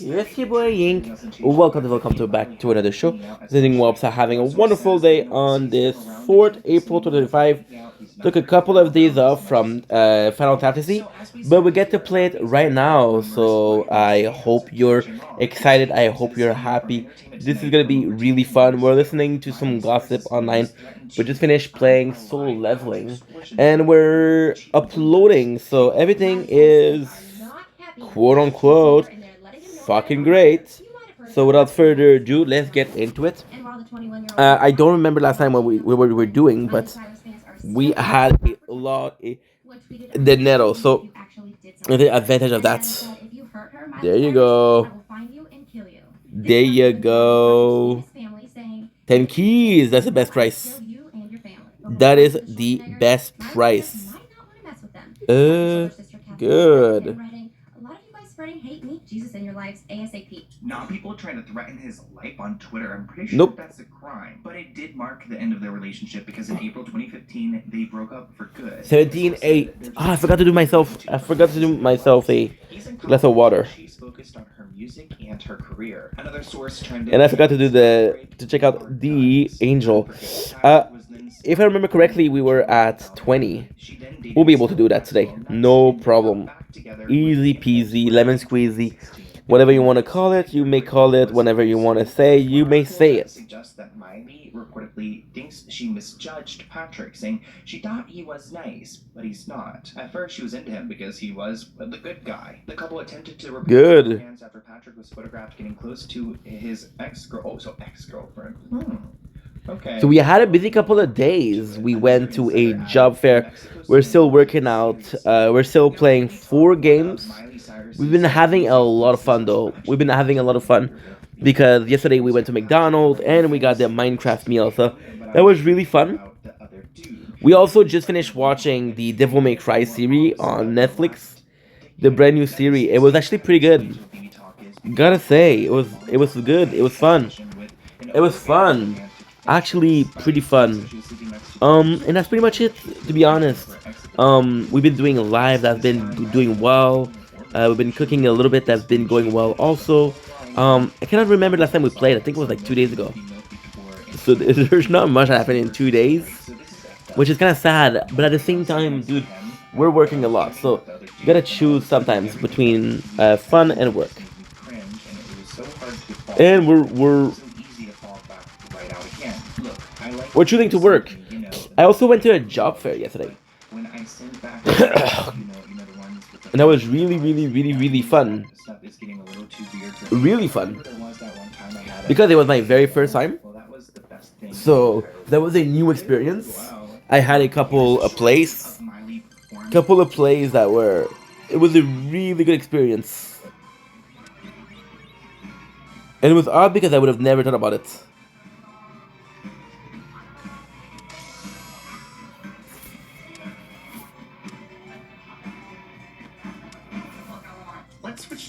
Yes, your boy Yink. Welcome to back to another show. Sitting Wops are having a wonderful day on this 4th April 2025. Took a couple of days off from Final Fantasy, but we get to play it right now. So I hope you're excited. I hope you're happy. This is gonna be really fun. We're listening to some gossip online. We just finished playing Soul Leveling, and we're uploading. So everything is quote unquote fucking great. So without further ado, let's get into it. I don't remember last time what we were doing, but we had a lot the nettle. So the advantage of that. There you go. There you go. 10 keys. That's the best price. That is the best price. Good. Not people trying to threaten his life on Twitter. I'm pretty sure Nope. that's a crime. But it did mark the end of their relationship because in April 2015, they broke up for good. 17-8. Ah, I forgot to do myself. I forgot to do myself a glass of water. She's focused on her music and her career. Another source chimed in. And I forgot to do to check out the angel. If I remember correctly, we were at 20. We'll be able to do that today. No problem. Easy peasy, lemon squeezy. Whatever you want to call it, you may call it. Whenever you want to say, you may say it. Suggests that Miley reportedly thinks she misjudged Patrick, saying she thought he was nice, but he's not. At first, she was into him because he was the good guy. The couple attempted to report Good. fans after Patrick was photographed getting close to his ex-girlfriend. Okay. So we had a busy couple of days. We went to a job fair. We're still working out. We're still playing 4 games. We've been having a lot of fun though. We've been having a lot of fun because yesterday we went to McDonald's and we got the Minecraft meal. So that was really fun. We also just finished watching the Devil May Cry series on Netflix. The brand new series. It was actually pretty good. Gotta say, it was good. It was fun. It was fun. Actually pretty fun. And that's pretty much it, to be honest. We've been doing a live that's been doing well. We've been cooking a little bit that's been going well also. I cannot remember last time we played. I think it was like 2 days ago. So there's not much happening in 2 days, which is kind of sad. But at the same time, dude, we're working a lot. So you gotta choose sometimes between fun and work. And we're choosing to work. I also went to a job fair yesterday. And that was really fun. Really fun. Because it was my very first time. So that was a new experience. I had a couple of plays. That were... It was a really good experience. And it was odd because I would have never thought about it.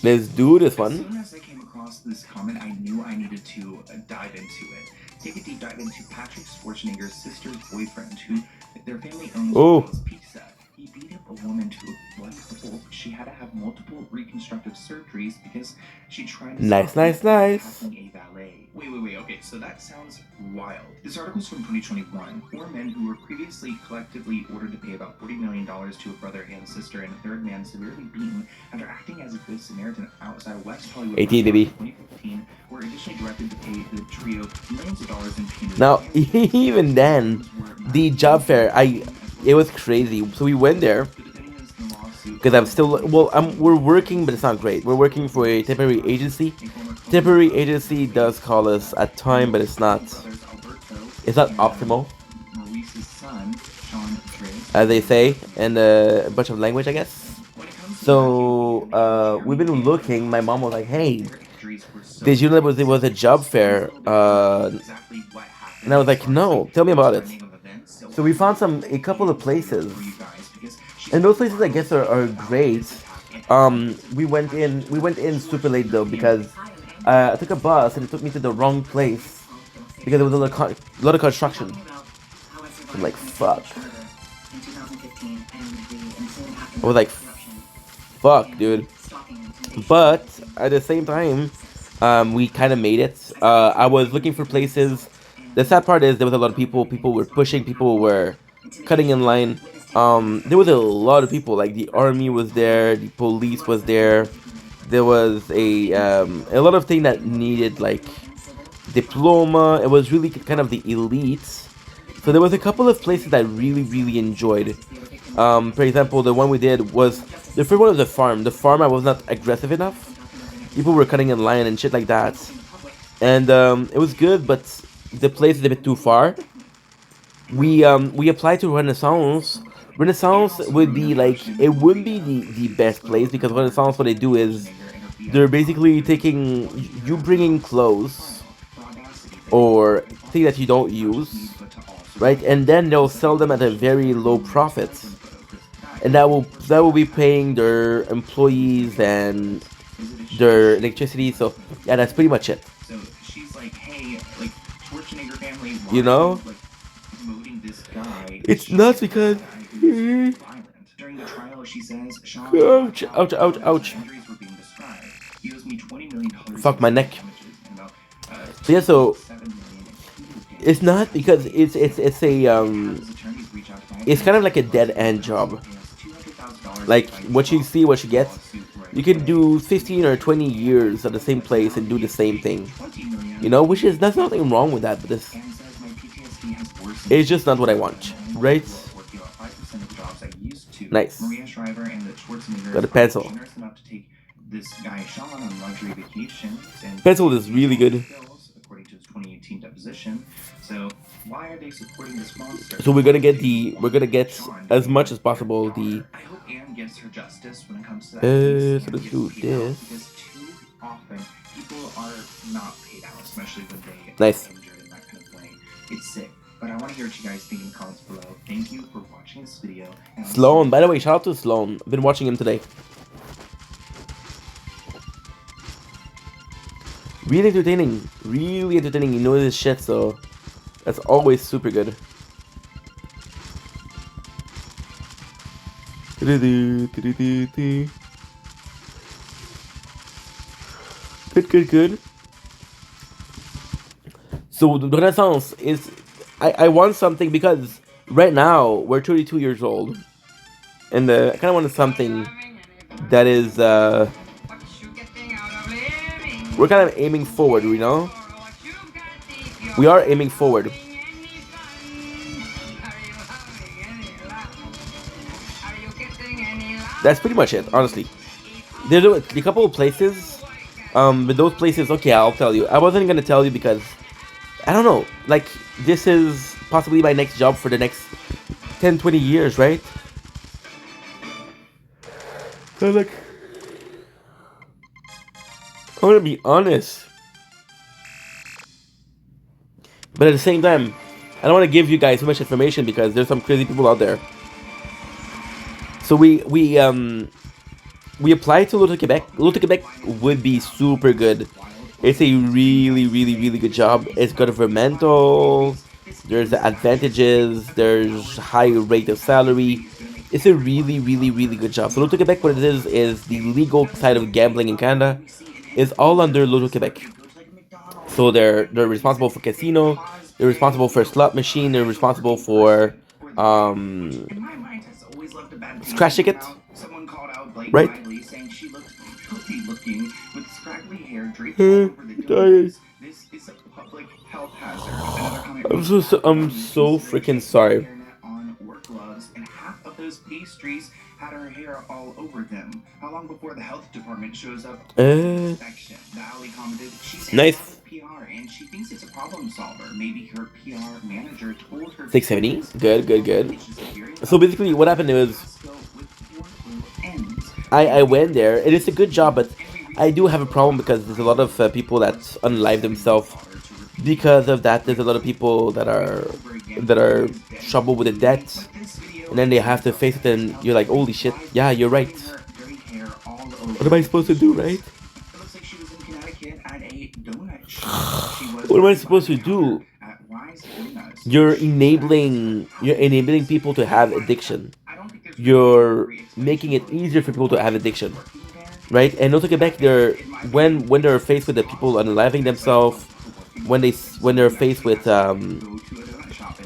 Let's do this one. As soon as I came across this comment, I knew I needed to dive into it. Take a deep dive into Patrick Schwarzenegger's sister's boyfriend, who their family owns pizza. He beat up a woman to a blood couple. She had to have multiple reconstructive surgeries because she tried to Nice. a valet. Wait, okay, so that sounds wild. This article's from 2021. 4 men who were previously collectively ordered to pay about $40 million to a brother and sister, and a third man severely beaten after acting as a good Samaritan outside West Hollywood 18, baby. 2015, were additionally directed to pay the trio millions of dollars in punitive Now, even then, the job fair, it was crazy. So we went there because I'm still, we're working, but it's not great. We're working for a temporary agency. Temporary agency does call us at time, but it's not optimal, as they say in a bunch of language, I guess. So we've been looking. My mom was like, "Hey, did you know there was a job fair?" And I was like, "No, tell me about it." So we found a couple of places, and those places I guess are great. We went in super late though because I took a bus and it took me to the wrong place because there was a lot of construction. I'm like, fuck. I was like, fuck, dude. But at the same time, we kind of made it. I was looking for places. The sad part is there was a lot of people. People were pushing. People were cutting in line. There was a lot of people. Like the army was there, the police was there. There was a lot of things that needed like diploma. It was really kind of the elites. So there was a couple of places that I really enjoyed. For example, the one we did was the first one was the farm. The farm I was not aggressive enough. People were cutting in line and shit like that, and it was good, but the place is a bit too far. We applied to Renaissance. Renaissance would be like it wouldn't be the best place because Renaissance what they do is they're basically taking you bringing clothes or things that you don't use, right? And then they'll sell them at a very low profit, and that will be paying their employees and their electricity. So yeah, that's pretty much it. So she's like, hey, like Schwarzenegger family, why You are know, you, like promoting this guy? it's nuts because Violent. During the trial, she says, Sean, ouch, ouch, ouch, ouch. injuries were being described. He owes me $20 million. Fuck my neck. Damages and about, So yeah, so 7 million in punitive it's not because it's a damages. His attorneys reach out to it's kind of like a dead end job. $200,000 Like what you see, what you get. You can do 15 or 20 years at the same place and do the same thing. You know, which is there's nothing wrong with that, but it's just not what I want, right? Nice. Maria Shriver and the Schwarzenegger Got a pencil. are generous enough to take this guy Sean on luxury vacations and Pencil is really good. bills, according to his 2018 deposition. So why are they supporting this monster? So we're gonna get as much as possible the. I hope Anne gets her justice when it comes to that. So let's do this. Because too often people are not paid out, especially when they Nice. are injured in that kind of way. It's sick. But I want to hear what you guys think in the comments below. Thank you for watching this video. And I'll Sloan, by the way, shout out to Sloan. I've been watching him today. Really entertaining. Really entertaining. You know this shit, so that's always super good. Good. So the Renaissance is I want something because right now we're 32 years old, and I kind of wanted something that is we're kind of aiming forward, you know. We are aiming forward. That's pretty much it, honestly. There's a couple of places, but those places, okay, I'll tell you. I wasn't gonna tell you because I don't know. Like this is possibly my next job for the next 10, 20 years, right? So like, I'm gonna be honest, but at the same time, I don't want to give you guys too much information because there's some crazy people out there. So we applied to Loto-Quebec. Loto-Quebec would be super good. It's a really good job. It's governmental. There's advantages. There's high rate of salary. It's a really good job. So Loto-Quebec, what it is the legal side of gambling in Canada. Is all under Loto-Quebec. So they're responsible for casino. They're responsible for slot machine. They're responsible for scratch ticket. Right? I'm so freaking sorry. Pastries had her hair all over them. How long before the health department shows up? Inspection. The alley commented, she's Nice. PR and she thinks it's a problem solver. Maybe her PR manager told her 670. Good. So basically, what happened was I went there, and it's a good job, but I do have a problem because there's a lot of people that unalive themselves because of that. There's a lot of people that are trouble with the debt. And then they have to face it, and you're like, holy shit, yeah, you're right. What am I supposed to do, right? What am I supposed to do? You're enabling people to have addiction. You're making it easier for people to have addiction. right? And also Quebec, they're when they're faced with the people unaliving themselves, when they're faced with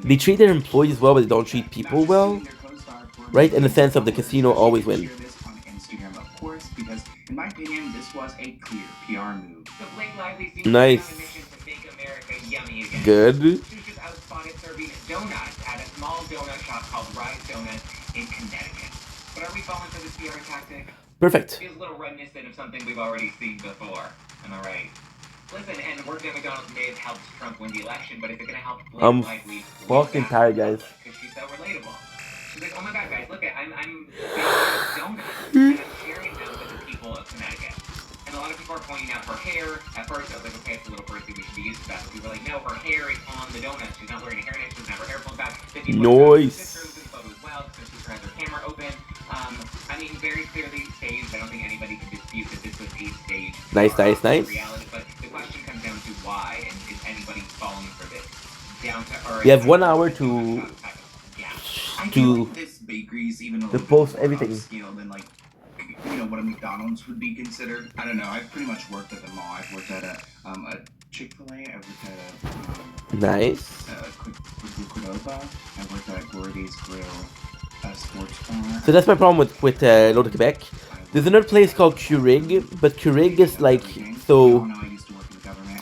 they treat their employees well, but they don't treat people well, right? In the sense of the casino always win. Instagram, of course, because in my opinion, this was a clear PR move. The Blake Lively seems Nice. on a mission to make America yummy again. Good. She was just outspotted serving donuts at a small donut shop called Rise Donuts in Connecticut. But are we falling for this PR tactic? Perfect. It's a little reminiscent of something we've already seen before. Am I right? Listen, and working at McDonald's may have helped Trump win the election, but is it going to help I'm Blake Lively fucking tired, guys. because she's so relatable. She's like, oh my god, guys, look, I'm baking donuts, and I'm sharing them with the people of Connecticut. And a lot of people are pointing out her hair. At first, I was like, okay, it's a little birthday, we should be used to that. But people are like, no, her hair is on the donut. She's not wearing a hairnet, she doesn't have her hair pulled back. Nice. In the photo as well, so she has her camera open. I mean, very clearly staged. I don't think anybody can dispute that this was a stage. Nice, nice, nice. Reality, but the question comes down to why, and is anybody falling for this? Down to earth. You have 1 hour to this bakery's even a to little post bit more everything. upscale than like what a McDonald's would be considered. I don't know. I've pretty much worked at them all. I've worked at a Chick-fil-A. I've worked at Nice. Qdoba. I've worked at Gordy's Grill, sports bar. So that's my problem with L'Eau de Quebec. There's another place called Keurig, but Keurig is like so.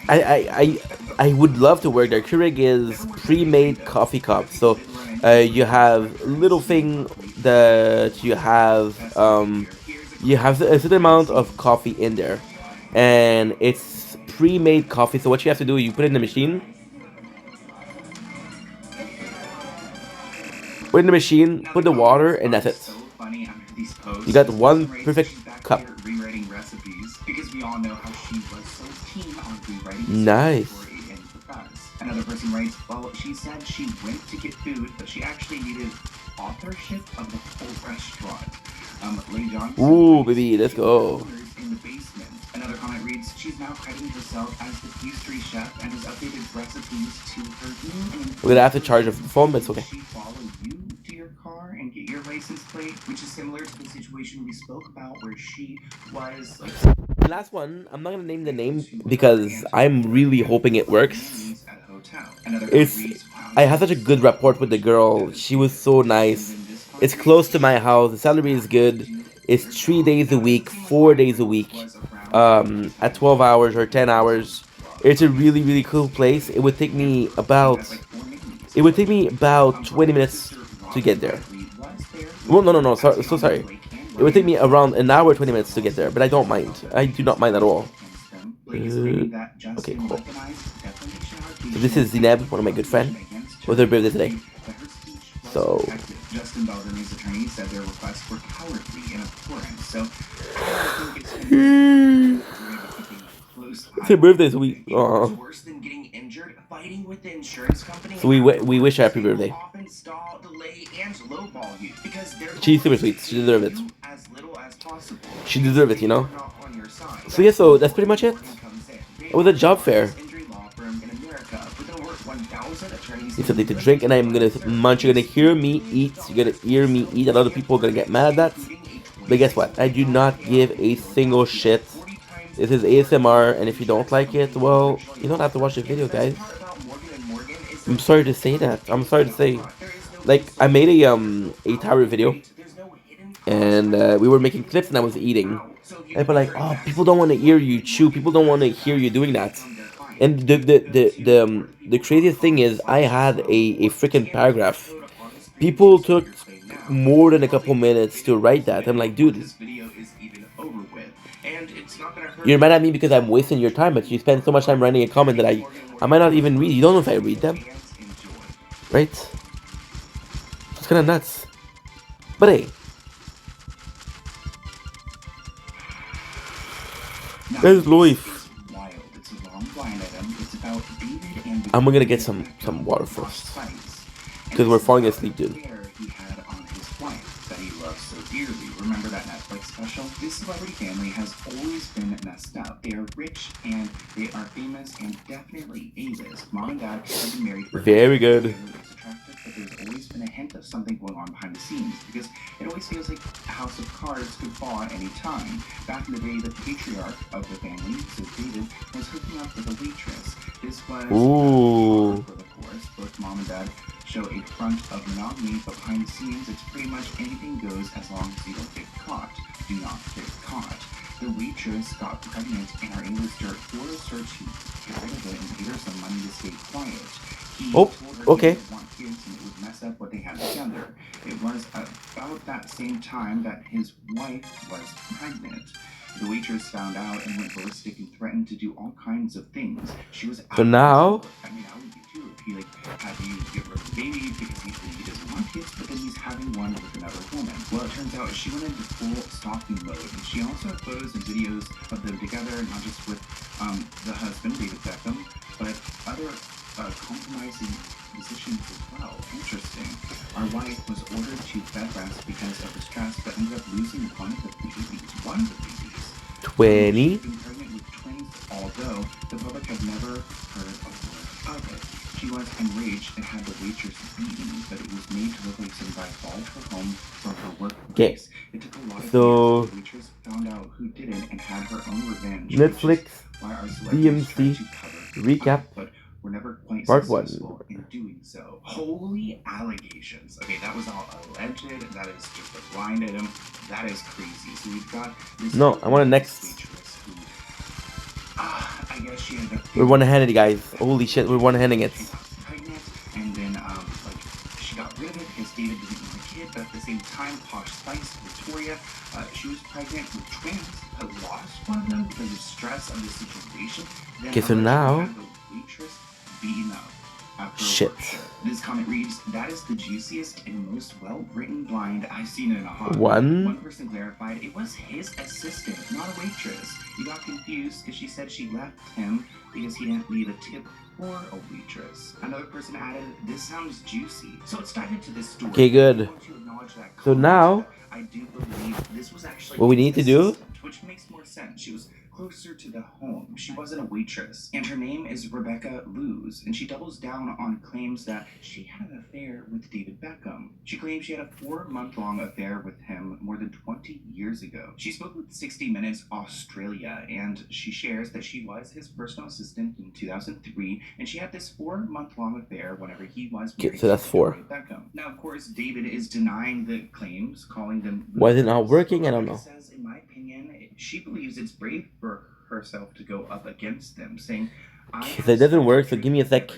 I would love to work there. Keurig is pre-made coffee cups. So you have little thing that you have a certain amount of coffee in there, and it's pre-made coffee. So what you have to do, you put it in the machine. Put in the machine, put the water, and that's it. You got one perfect cup. Rewriting recipes because we all know how she was so keen on rewriting. Nice. Another person writes, well, she said she went to get food, but she actually needed authorship of the whole restaurant. Ooh, baby, let's go. In the basement. Another comment reads, she's now crediting herself as the pastry chef and has updated recipes to her. We're gonna have to charge her for the phone, but it's okay. She follow you to your car and get your license plate, which is similar to the situation we spoke about where she was like. The last one, I'm not gonna name the name because I'm really hoping it works. I had such a good rapport with the girl. She was so nice. It's close to my house. The salary is good. It's 3 days a week, 4 days a week, at 12 hours or 10 hours. It's a really, really cool place. It would take me about 20 minutes to get there. Well, no, so sorry. It would take me around an hour, 20 minutes to get there, but I don't mind. I do not mind at all. Okay, cool. So this is Zineb, one of my good friends. It was her birthday today. So. Said their requests were cowardly and abhorrent, so it's her birthday, so we. Worse than getting injured, fighting with the insurance company. So we wish her happy birthday. She's super sweet. She deserves it. She deserves it, you know. So yeah, so that's pretty much it. It was a job fair. Need something to drink, and I'm gonna munch. You're gonna hear me eat. You're gonna hear me eat. A lot of people are gonna get mad at that. But guess what? I do not give a single shit. This is ASMR, and if you don't like it, well, you don't have to watch the video, guys. I'm sorry to say that. I'm sorry to say. Like, I made a 8-hour video, and we were making clips, and I was eating. And people like, oh, people don't want to hear you chew. People don't want to hear you doing that. And the craziest thing is, I had a freaking paragraph. People took more than a couple minutes to write that. I'm like, dude, you're mad at me because I'm wasting your time, but you spend so much time writing a comment that I might not even read. You don't know if I read them, right? It's kind of nuts. But hey, there's life. I'm gonna get some water first, because we're falling asleep, dude. Remember that Netflix special? This celebrity family has always been messed up. They are rich and they are famous and definitely A-list. Mom and dad have been married for very good. always been a hint of something going on behind the scenes because it always feels like a house of cards could fall at any time. Back in the day, the patriarch of the family, so David, was hooking up with a waitress. This was Ooh. for the course. Both mom and dad show a front of monogamy, but behind the scenes, it's pretty much anything goes as long as you don't get caught. Do not get caught. The waitress got pregnant, and our English dirt forced her to get rid of it and paid her some money to stay quiet. He Oh, told her he okay. didn't want kids and it would mess up what they had together. It was about that same time that his wife was pregnant. The waitress found out and went ballistic and threatened to do all kinds of things. She was out So of now, control. I mean, I would be too if he had to get rid of the baby because he doesn't want kids, but then he's having one with another woman. Well, it turns out she went into full stalking mode, and she also had photos and videos of them together, not just with the husband, David Beckham, but other compromising positions as well. Interesting. Our wife was ordered to bed rest because of the stress, but ended up losing one of the babies. 20. She's been pregnant with twins, although the public had never heard a word of it. She was enraged and had the waitress beaten, but it was made to look like some guy followed her home from her workplace. It took a lot of years. The waitress found out who did it and had her own revenge. Netflix, Why our celebrities tried DMC, to cover recap, but were never quite part successful 1. in doing so. Holy allegations. Okay, that was all alleged. That is just a blind item. That is crazy. So we've got this. No, I want a next. Waitress who, I guess she ended up. We're one-handed, guys. Holy shit, we're one-handing it. She got pregnant, and then she got rid of it because David didn't want a kid. But at the same time, Posh Spice, Victoria, she was pregnant with twins, but lost one of them because of stress of the situation. Okay, so now. Waitress beaten up after Shit. This comment reads, that is the juiciest and most well-written blind I've seen in a hot One. One person clarified it was his assistant, not a waitress. He got confused because she said she left him because he didn't leave a tip for a waitress. Another person added, this sounds juicy. So let's dive into this story. Okay, good. So now, I do believe this was actually what we need to do, which makes more sense. She was closer to the home. She wasn't a waitress. And her name is Rebecca Luz, and she doubles down on claims that she had an affair with David Beckham. She claims she had a 4-month-long affair with him more than 20 years ago. She spoke with 60 Minutes Australia, and she shares that she was his personal assistant in 2003, and she had this 4-month-long affair whenever he was married so that's 4. to Beckham. Now, of course, David is denying the claims, calling them. Why is it not working? I don't know. Says, in my opinion, she believes it's brave for herself to go up against them, saying, if it doesn't work, so give me a sec.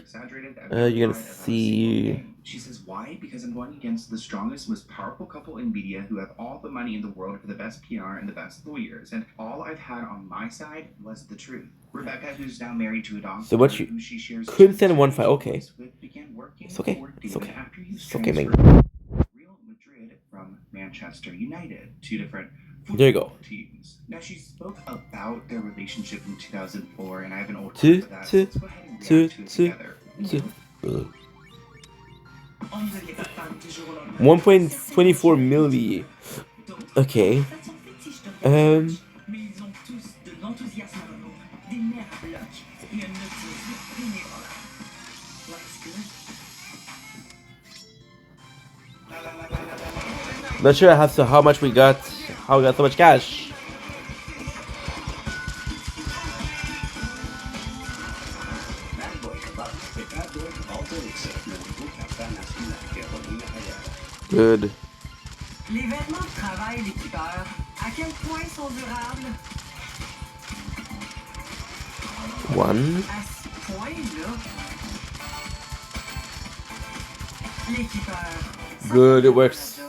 You're gonna see. She says, why? Because I'm going against the strongest, most powerful couple in media who have all the money in the world for the best PR and the best lawyers. And all I've had on my side was the truth. Rebecca, who's now married to a doctor, So what you couldn't send 1 file. Okay. It's okay. It's okay. It's okay, man. Real Madrid from Manchester United. 2 different there you go. Teams. Now she spoke about their relationship in 2004, and I have an old two, for that. two, So let's go ahead and two, react to it two, together. 1.24 milli. Okay. Not sure how much we got. How we got so much cash. Good. Les vêtements de travail, l'équipeur, à quel point sont durables? 1. À ce point-là. L'équipeur. Good, it works.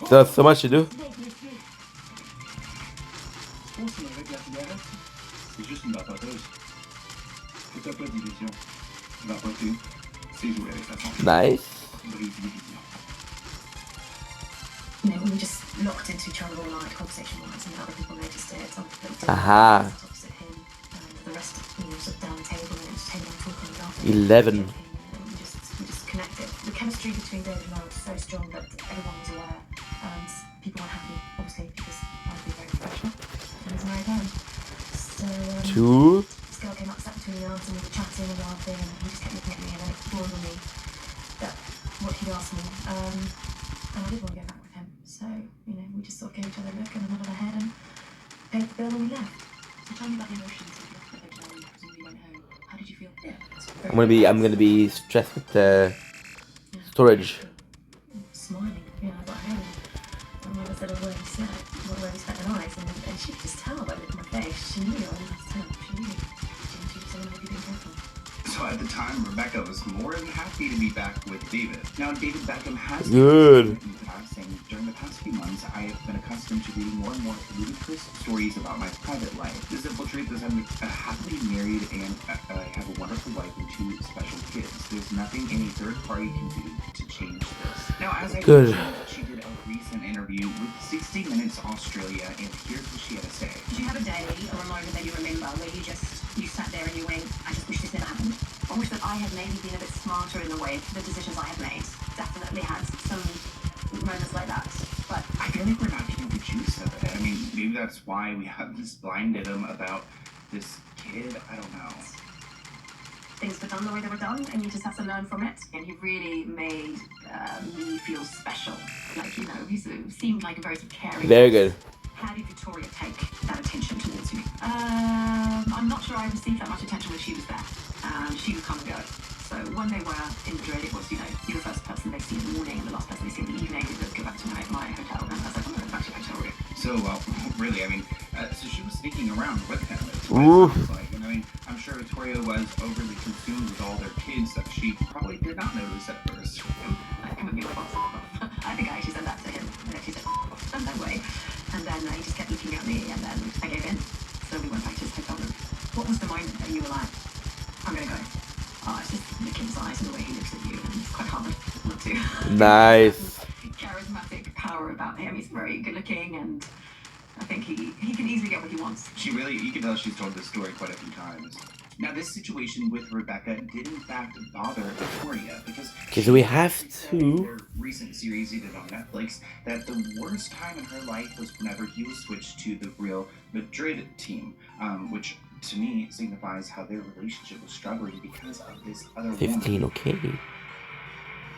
So that's so much to do. C'est juste une vapoteuse. Fais-toi pas d'illusions. Vapoter, c'est jouer avec la santé. Nice. Brise l'illusion. You know, we were just locked into each other all night, conversation-wise, and other people noticed it. Some people did. Aha. Opposite him, the rest of sort of down the table and just came on talking and laughing. 11. We just connected. The chemistry between David and I was so strong that everyone was aware, and people were happy, obviously, because I'd be married home. So, Two. this girl came up, sat between us, and we were chatting and laughing, and he just kept looking at me, and then it dawned on me that what he'd asked me. And I did want to go back with him. So, you know, we just sort of gave each other a look and a nod of our head and paid the bill and we left. So tell me about the emotions of the hotel and presumably went home. How did you feel? Yeah. I'm gonna be stressed with the storage. Smiling, you know, I got home and mother said a word he said, where we spent the night, and she could just tell by the look on my face. She knew I wanted to tell. She knew. She just said, "Maybe be careful." So at the time, Rebecca was more than happy to be back with David. Now, David Beckham has Good. in the past saying, during the past few months, I have been accustomed to reading more and more ludicrous stories about my private life. The simple truth is I'm happily married and I have a wonderful wife and 2 special kids. There's nothing any third party can do to change this. Now, as I Good. mentioned, she did a recent interview with 60 Minutes Australia, and here's what she had to say. Did you have a day or a moment that you remember where you sat there and you went, I just wish this never happened? I wish that I had maybe been a bit smarter in the way, the decisions I have made. Definitely had some moments like that. But I feel like we're not getting the juice of it. I mean, maybe that's why we have this blind item about this kid. I don't know. things were done the way they were done, and you just have to learn from it. And he really made me feel special. Like, you know, he seemed like a very caring. Very good. How did Victoria take that attention towards you? I'm not sure I received that much attention when she was there. She would come and go. So when they were in Madrid, it was, you know, you're the first person they see in the morning and the last person they see in the evening. Let's go back to my hotel. And I was like, I'm going back to my hotel room. So, really, I mean, so she was sneaking around with him. Oof. Like, and I mean, I'm sure Victoria was overly consumed with all their kids that she probably did not notice at first. I think I actually said that to him. I actually said, no way. And then he just kept looking at me, and then I gave in. So we went back to his hotel room. What was the moment that you were like, I'm going to go? Oh, it's just the kid's eyes and the way he looks at you, and it's quite hard not to. Nice. Charismatic power about him. He's very good looking, and I think he can easily get what he wants. You can tell she's told this story quite a few times. Now, this situation with Rebecca did in fact bother Victoria because Okay, so we have to. her recent series he did on Netflix that the worst time in her life was whenever he was switched to the Real Madrid team, which to me signifies how their relationship was struggling because of this other 15, woman. okay.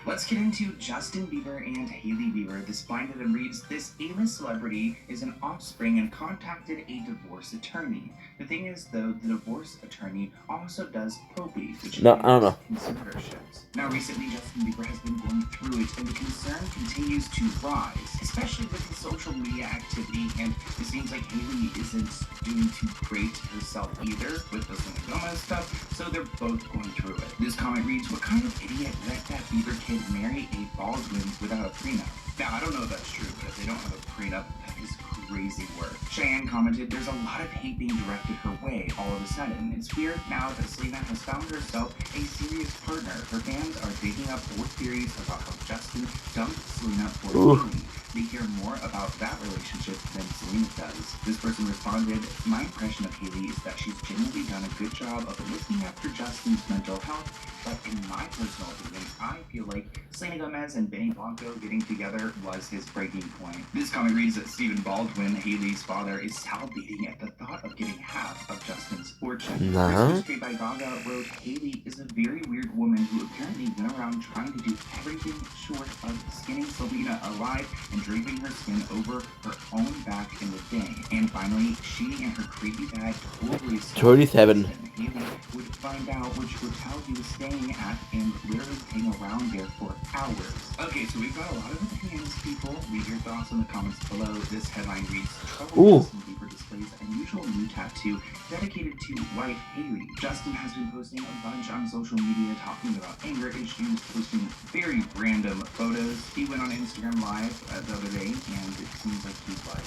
Let's get into Justin Bieber and Hailey Bieber. This blind item reads, this A-list celebrity is an offspring and contacted a divorce attorney. The thing is, though, the divorce attorney also does probate, which No, I don't know. conservatorships. Now, recently, Justin Bieber has been going through it, and the concern continues to rise, especially with his social media activity, and it seems like Hailey isn't doing too great herself either with the Selena Gomez stuff, so they're both going through it. This comment reads, what kind of idiot let that Bieber kid marry a Baldwin without a prenup? Now, I don't know if that's true, but if they don't have a prenup, that is crazy work. Cheyenne commented, there's a lot of hate being directed her way all of a sudden. It's weird now that Selena has found herself a serious partner. Her fans are digging up more theories about how Justin dumped Selena for Hailey. They hear more about that relationship than Selena does. This person responded, my impression of Hailey is that she's genuinely done a good job of looking after Justin's mental health, but in my personal opinion, I feel like Selena Gomez and Benny Blanco getting together was his breaking point. This comment reads that Stephen Baldwin, Hailey's father, is salivating at the thought of getting half of Justin's fortune. No. Christmas Tree by Gaga wrote, Hailey is a very weird woman who apparently went around trying to do everything short of skinning Selena alive and draping her skin over her own back in the day. And finally, she and her creepy dad totally 37. Hailey would find out which hotel he was staying at and literally hang around there for hours. Okay, so we've got a lot of opinions, people. Leave your thoughts in the comments below. This headline reads, Trouble Justin Bieber displays unusual new tattoo dedicated to wife Hailey. Justin has been posting a bunch on social media talking about anger issues, posting very random photos. He went on Instagram Live the other day, and it seems like he's like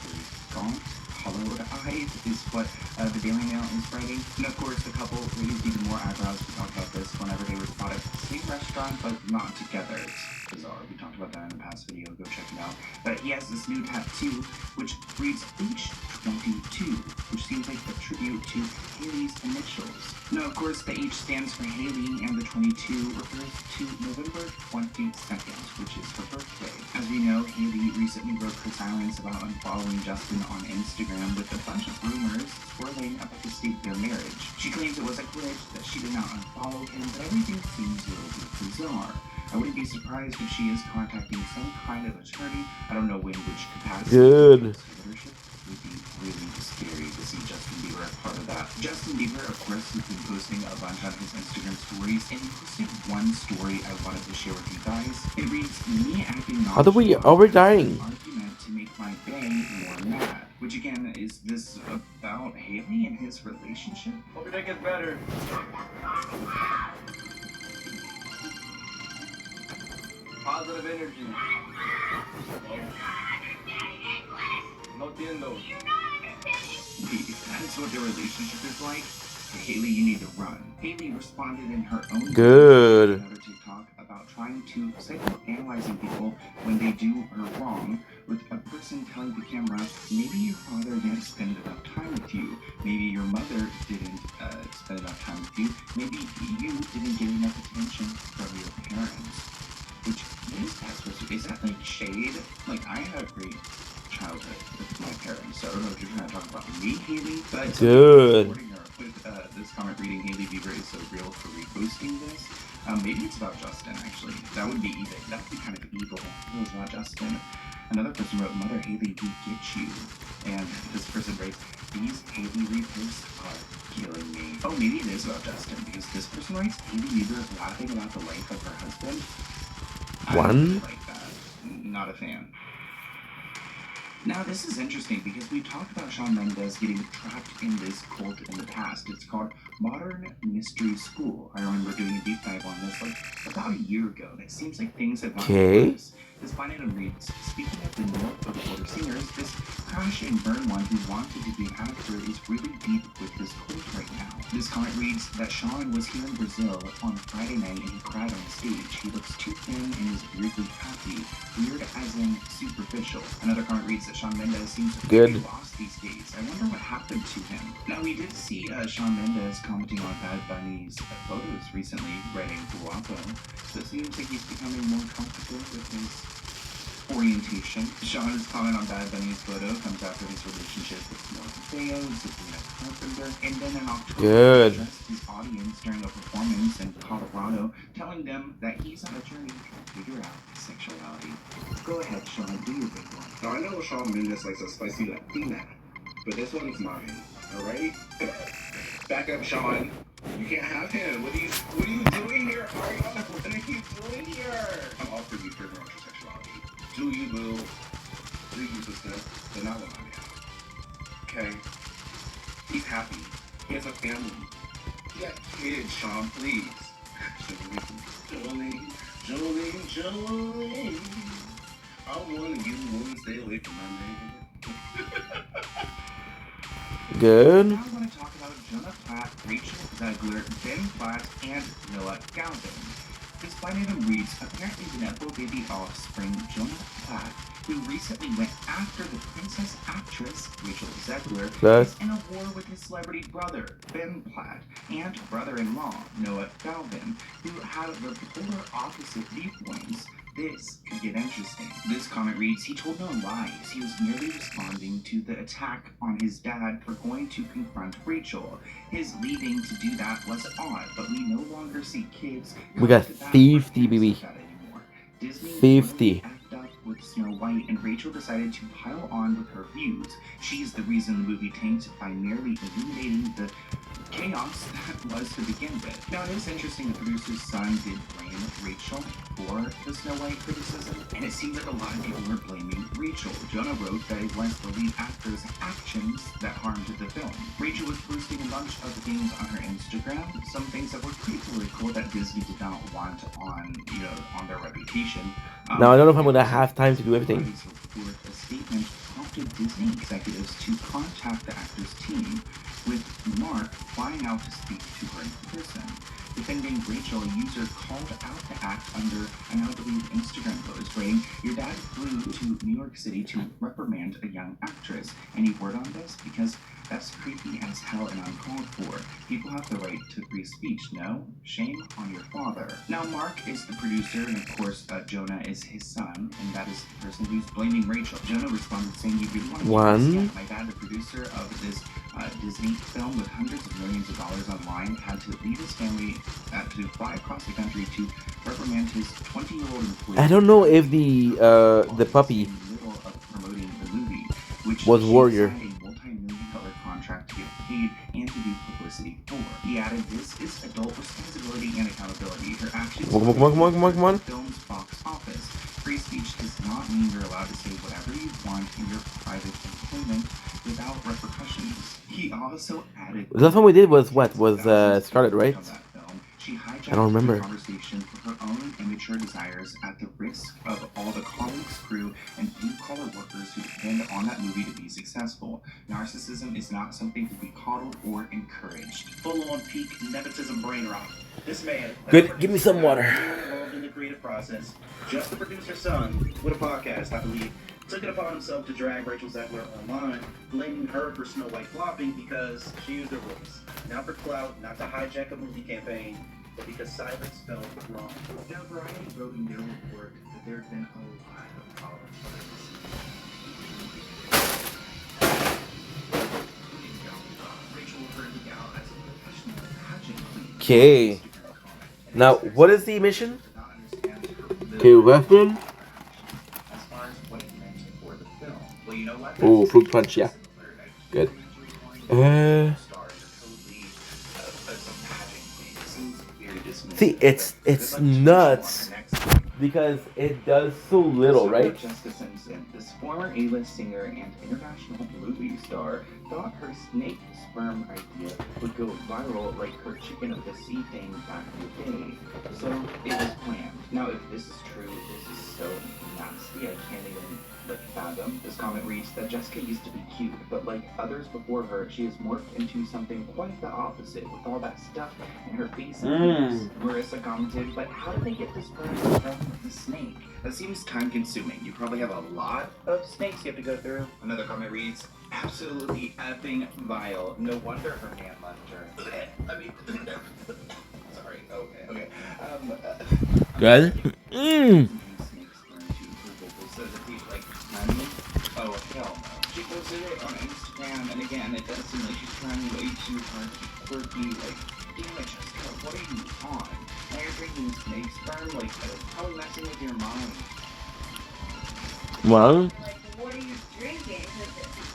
very gaunt, hollowed eyes is what the Daily Mail is writing. And of course, the couple raised even more eyebrows. We talked about this whenever they were spotted at the same restaurant, but not together. It's bizarre. We talked about that in the past video. Go check it out. But he has this new tattoo, which reads H22, which seems like a tribute to Hailey's initials. Now, of course, the H stands for Hailey, and the 22 refers to November 22nd, which is her birthday. As we we know, Haley recently broke her silence about unfollowing Justin on Instagram with a bunch of rumors swirling about the state of their marriage. She claims it was a glitch, that she did not unfollow him, but everything seems a little bit bizarre. I wouldn't be surprised if she is contacting some kind of attorney. I don't know in which capacity. Good. Leadership would be really scary to see Justin Bieber as part of that. Justin Bieber, of course, has been posting a bunch on his Instagram stories, and he posted one story I wanted to share with you guys. It reads, "Me acting How do we? Oh, we're dying. argument to make my bae more mad." Which again, is this about Haley and his relationship? Hope your day gets better. Positive energy. No entiendo. Wait, if that is what their relationship is like, Haley, you need to run. Haley responded in her own Good. another TikTok about trying to psychoanalyzing people when they do her wrong, with a person telling the camera, maybe your father didn't spend enough time with you, maybe your mother didn't spend enough time with you, maybe you didn't get enough attention from your parents. Which, what is that supposed to be? Is that like shade? Like, I had a great childhood with my parents, so I don't know if you're trying to talk about me, Haley, but Good. supporting her with this comment reading, Haley Bieber is so real for reposting this. Maybe it's about Justin, actually. That would be even. That would be kind of evil if it was about Justin. Another person wrote, "Mother Haley, we get you." And this person writes, "These Haley reposts are killing me." Oh, maybe it is about Justin, because this person writes, "Haley Bieber laughing about the life of her husband." I don't One. really like that. Not a fan. Now, this is interesting because we talked about Shawn Mendes getting trapped in this cult in the past. It's called Modern Mystery School. I remember doing a deep dive on this like about a year ago, and it seems like things have gotten Okay. worse. This fine item reads, "Speaking of the North of the Border singers, this crash and burn one who wanted to be an actor is really deep with this cult right now." This comment reads that Shawn was here in Brazil on Friday night and he cried on stage. He looks too thin and is weirdly happy. Weird as in superficial. Another comment reads that Shawn Mendes seems Good. pretty lost these days. I wonder what happened to him. Now, we did see Shawn Mendes commenting on Bad Bunny's photos recently, writing Guapo. So it seems like he's becoming more comfortable with his orientation. Shawn's comment on Bad Bunny's photo comes after his relationship with Morgan Feo, Sabrina Carpenter, and then in October, Good. he addressed his audience during a performance in Colorado, telling them that he's on a journey to figure out his sexuality. Go ahead, Shawn, do your big one. Now, I know Shawn Mendes likes a spicy Latina, but this one's mine, alright? Back up, Shawn. You can't have him. What are you doing here, Ariana? What are you doing here? I'm all for you figuring out your sexuality. Do you, boo? Do you, sister? But not on my behalf. Okay? He's happy. He has a family. He got kids, Shawn, please. Jolene. I'm one of you who stay away from my man. Good. Now I want to talk about Jonah Platt, Rachel Zegler, Ben Platt, and Noah Galvin. This fine item reads, apparently the Nepo baby offspring Jonah Platt, who recently went after the princess actress Rachel Zegler, Plus. is in a war with his celebrity brother, Ben Platt, and brother-in-law, Noah Galvin, who have the polar opposite viewpoints. This could get interesting. This comment reads, he told no lies. He was merely responding to the attack on his dad for going to confront Rachel. His leaving to do that was odd, but we no longer see kids. We got 50, baby. Disney 50. effed up with Snow White, and Rachel decided to pile on with her views. She's the reason the movie tanked by merely illuminating the chaos that was to begin with. Now, it is interesting the producer's son did blame Rachel for the Snow White criticism, and it seems like a lot of people were blaming Rachel. Jonah wrote that it was the lead actor's actions that harmed the film. Rachel was posting a bunch of things on her Instagram, some things that were pretty political that Disney did not want on their reputation. Now I don't know if I'm gonna have time to do everything. A statement prompted Disney executives to contact the actor's team, with Mark flying out to speak to her in person. Defending Rachel, a user called out the act under an out-of-date Instagram post, writing, "Your dad flew to New York City to reprimand a young actress. Any word on this? Because That's creepy as hell and uncalled for. People have the right to free speech, no? Shame on your father. Now, Mark is the producer, and of course, Jonah is his son, and that is the person who's blaming Rachel. Jonah responded saying, "You really want to keep this? Yeah, my dad, the producer of this Disney film with hundreds of millions of dollars online, had to leave his family to fly across the country to reprimand his 20-year-old employee." I don't know if the puppy In the middle of promoting the movie, which was she Warrior. signed a multi-million-dollar contract to get paid and to do publicity for. He added, "This is adult responsibility and accountability. Her actions Come on, come on, come on, come on, come on. the film's box office. Free speech does not mean you're allowed to say whatever you want in your private employment without repercussions." He also added, The last one we did was what? Was Scarlet, right? She hijacked I don't remember. the conversation for her own immature desires at the risk of all the colleagues, crew, and blue-collar workers who depend on that movie to be successful. Narcissism is not something to be coddled or encouraged. Full-on peak nepotism brain rot. This man, Good. Give me some water. involved in the creative process, just the producer's son with a podcast, I believe, took it upon himself to drag Rachel Zegler online, blaming her for Snow White flopping because she used her voice. Not for clout, not to hijack a movie campaign, but because silence felt wrong. Now, Variety wrote in their report that there had been a lot of problems Rachel referred to Gal as a professional pageant queen. Okay. Now, what is the mission? Okay, weapon. As far as what it meant for the film. Well, you know what? Oh, fruit punch, yeah. Good. See, it's nuts because it does so little, right? Jessica Simpson, this former A-list singer and international movie star, thought her snake sperm idea would go viral like her chicken of the sea thing back in the day. So it was planned. Now, if this is true, this is so nasty. I can't even fathom. This comment reads that Jessica used to be cute, but like others before her, she has morphed into something quite the opposite with all that stuff in her face and face. Marissa commented, "But how did they get this sperm from the snake? That seems time-consuming. You probably have a lot of snakes you have to go through." Another comment reads, "Absolutely effing vile. No wonder her man left her." I mean, sorry. Okay. Good. Oh, hell no. She posted it on Instagram, and again, it does seem like she's trying way too hard to be quirky. Like, damn it, Jessica, what are you on? Now you're drinking snake sperm? Like, it's probably messing with your mind. Well. Like, what are you drinking?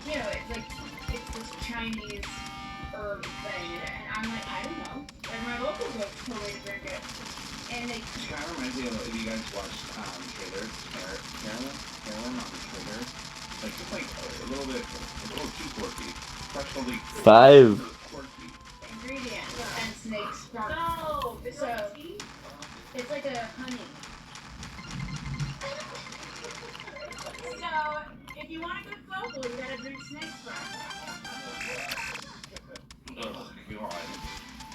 You know, it's like, it's this Chinese herb thing, and I'm like, I don't know. Like, my locals will totally drink it. And they... It kind of reminds me of if you guys watched trailers, Carolyn on the trailers. Like, just like a little too quirky. Especially Five. quirky. Ingredients and snake sperm. No, So, it's like a honey. So, if you want a good vocal, you gotta drink snake sperm. Oh, God.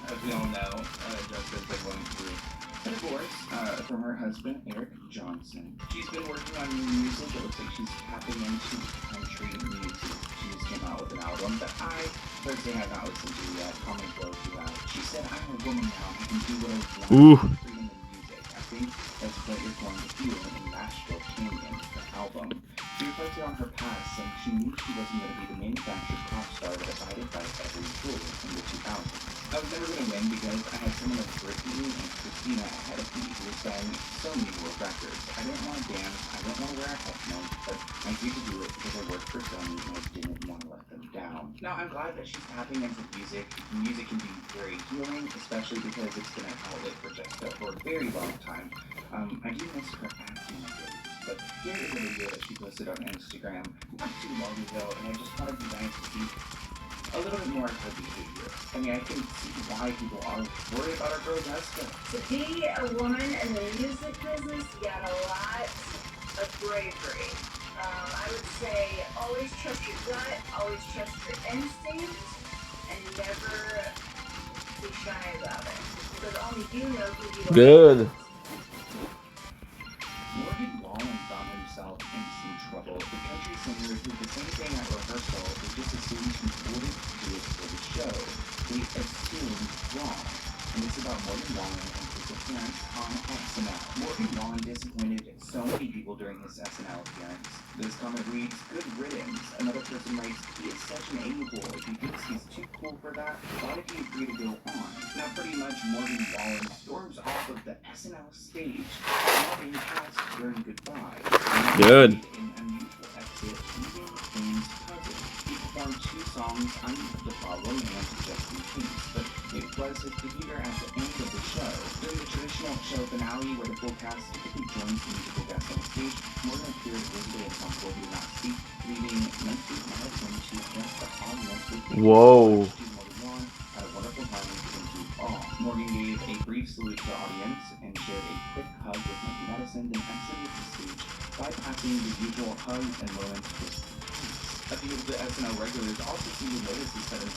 As we all know, Jessica's been going through a divorce from her husband, Eric Johnson. She's been working on new music. It looks like she's tapping into country music. She just came out with an album that I personally have not listened to yet. Comment below if you have. She said, "I'm a woman now. I can do what I want. Freedom in music." I think that's what you're going to feel in Nashville Canyon, the album. She reflected on her past, saying she knew she wasn't going to be the manufactured pop star that abided by every rule in the 2000s. I was never going to win because I had someone like Britney and Christina ahead of me who were selling so many more records. I didn't want to dance, I didn't want to wear a headphone, but I agreed to do it because I worked for Sony and I didn't want to let them down. Now, I'm glad that she's tapping into music. Music can be very healing, especially because it's been an outlet for Jessica for a very long time. I do miss her acting days, but here is a video that she posted on Instagram not too long ago, and I just wanted you guys to see a little bit more of her behavior. I mean, I can see why people are worried about our girl Jessica. To be a woman in the music business, you got a lot of bravery. I would say always trust your gut, always trust your instincts, and never be shy about it. Because only you know who you are. Good. Morgan Wallen found himself in some trouble. The country singer did the same thing at rehearsal, but just assumed he wouldn't Morgan Wallen disappointed so many people during his SNL appearance. This comment reads, "Good riddance." Another person writes, "He is such an a-hole. If he thinks he's too cool for that, why did he agree to go on?" Now, pretty much Morgan Wallen storms off of the SNL stage, leaving cast during goodbye. Good. An unusual exit, leaving James puzzled. He performed 2 songs, "I'm the Problem" and "Just in Case," but it was his behavior at the end of the show. During the traditional show finale, where the full cast typically joins the musical guest on stage, Morgan appeared visibly uncomfortable. He did not speak, leaving Nancy Madison to address the audience with Whoa. Morgan Wallen had a wonderful time listening to all. Morgan gave a brief salute to the audience and shared a quick hug with Nancy Madison, then exited the stage, bypassing the usual hugs and moments with peace. A few of the SNL regulars also seemed to notice his sudden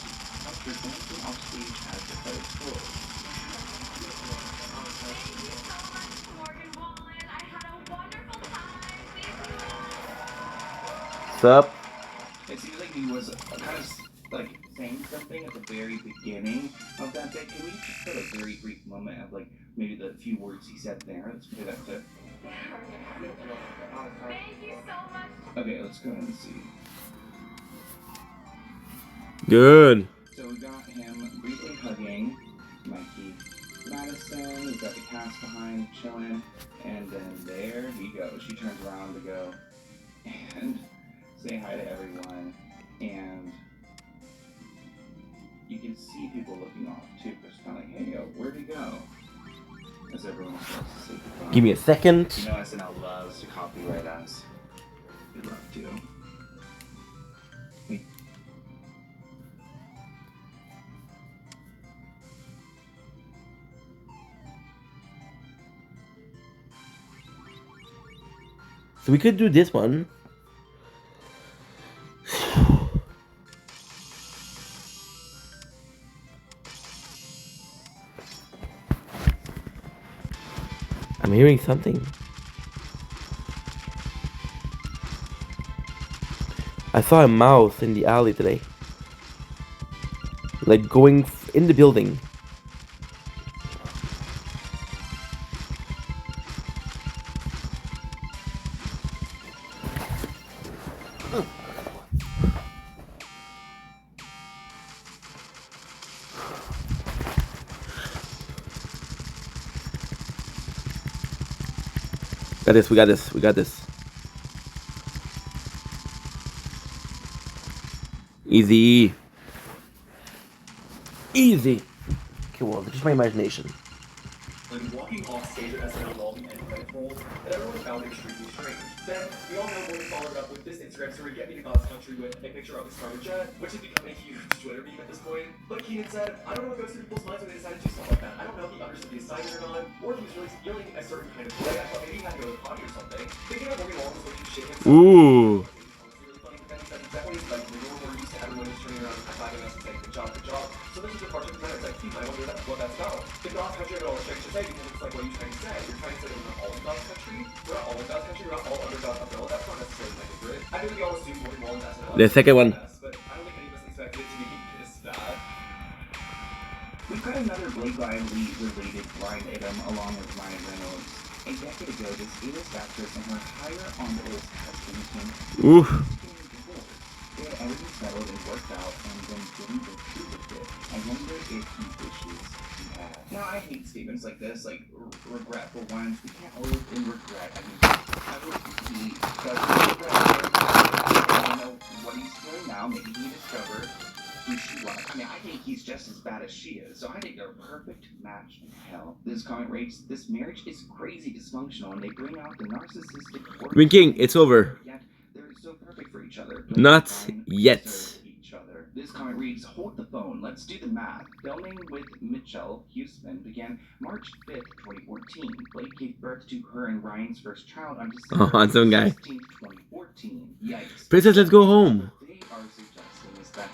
after dancing off stage as the credits rolled. Morgan Wallen, I had a wonderful time. What's up? It seems like he was kind of like saying something at the very beginning of that bit. Can we just put a very brief moment of like maybe the few words he said there? Let's play that clip. Thank you so much. Okay, let's go ahead and see. Good. So we got him briefly hugging Mikey Madison. We've got the cast behind chilling, and then there he goes. She turns around to go and say hi to everyone, and you can see people looking off too. Just kind of like, hey, yo, where'd he go? As everyone starts to say goodbye. Give me a second. You know SNL loves to copyright us. They love to. So we could do this one. I'm hearing something. I saw a mouse in the alley today. Like going in the building. Got this, we got this, we got this. Easy. Easy. Okay, well, just my imagination. When walking off stage at SNL involving any credit roll that everyone found extremely strange. Then, we all know Morgan followed up with this Instagram story, "Get me to God's country," with a picture of his private jet, which has become a huge Twitter meme at this point. But Keenan said, "I don't know what goes through people's minds when they decide to do stuff like that. I don't know if he understood the assignment or not, or if he was really feeling a certain kind of way. I thought maybe he had to go to the potty or something." Thinking about Morgan Wallen was going to shit himself. Ooh. That one is like, we're used to everyone just turning around and high-fiving us and saying, good job, good job. So this is the part of the it's like, I wonder what that's about. The God's country, I got all the strange to say, because it's like, what are you trying to say? You're trying to say that we're not all in God's country? We're not all in God's country, we're not all under God's umbrella. That's not necessarily my favorite. I think we all assume Morgan Wallen as an The second one. but I don't think any of us expected it to be this bad. We've got another Blake Lively-related blind item along with Ryan Reynolds. A decade ago, this A-list actress and her higher-on-the-list husband came Oof. They had everything settled and worked out, and then didn't go through with it. I wonder if he wishes he had. Now, I hate statements like this, like regretful ones. We can't always in regret. I mean, I hope he doesn't regret it. I don't know what he's doing now. Maybe he discovered who she was. I mean, I think he's just as bad as she is. So I think they're a perfect match in hell. This comment rates, "This marriage is crazy dysfunctional, and they bring out the narcissistic." Green King, it's over. Yet they're so perfect for each other. Not Fine, yet. serve each other. This comment reads, "Hold the phone. Let's do the math." Filming with Mitchell Huseman began March 5th, 2014. Blake gave birth to her and Ryan's first child on December Oh, handsome guy. 16th, 2014. Yikes. Princess, let's go home. What they are suggesting is that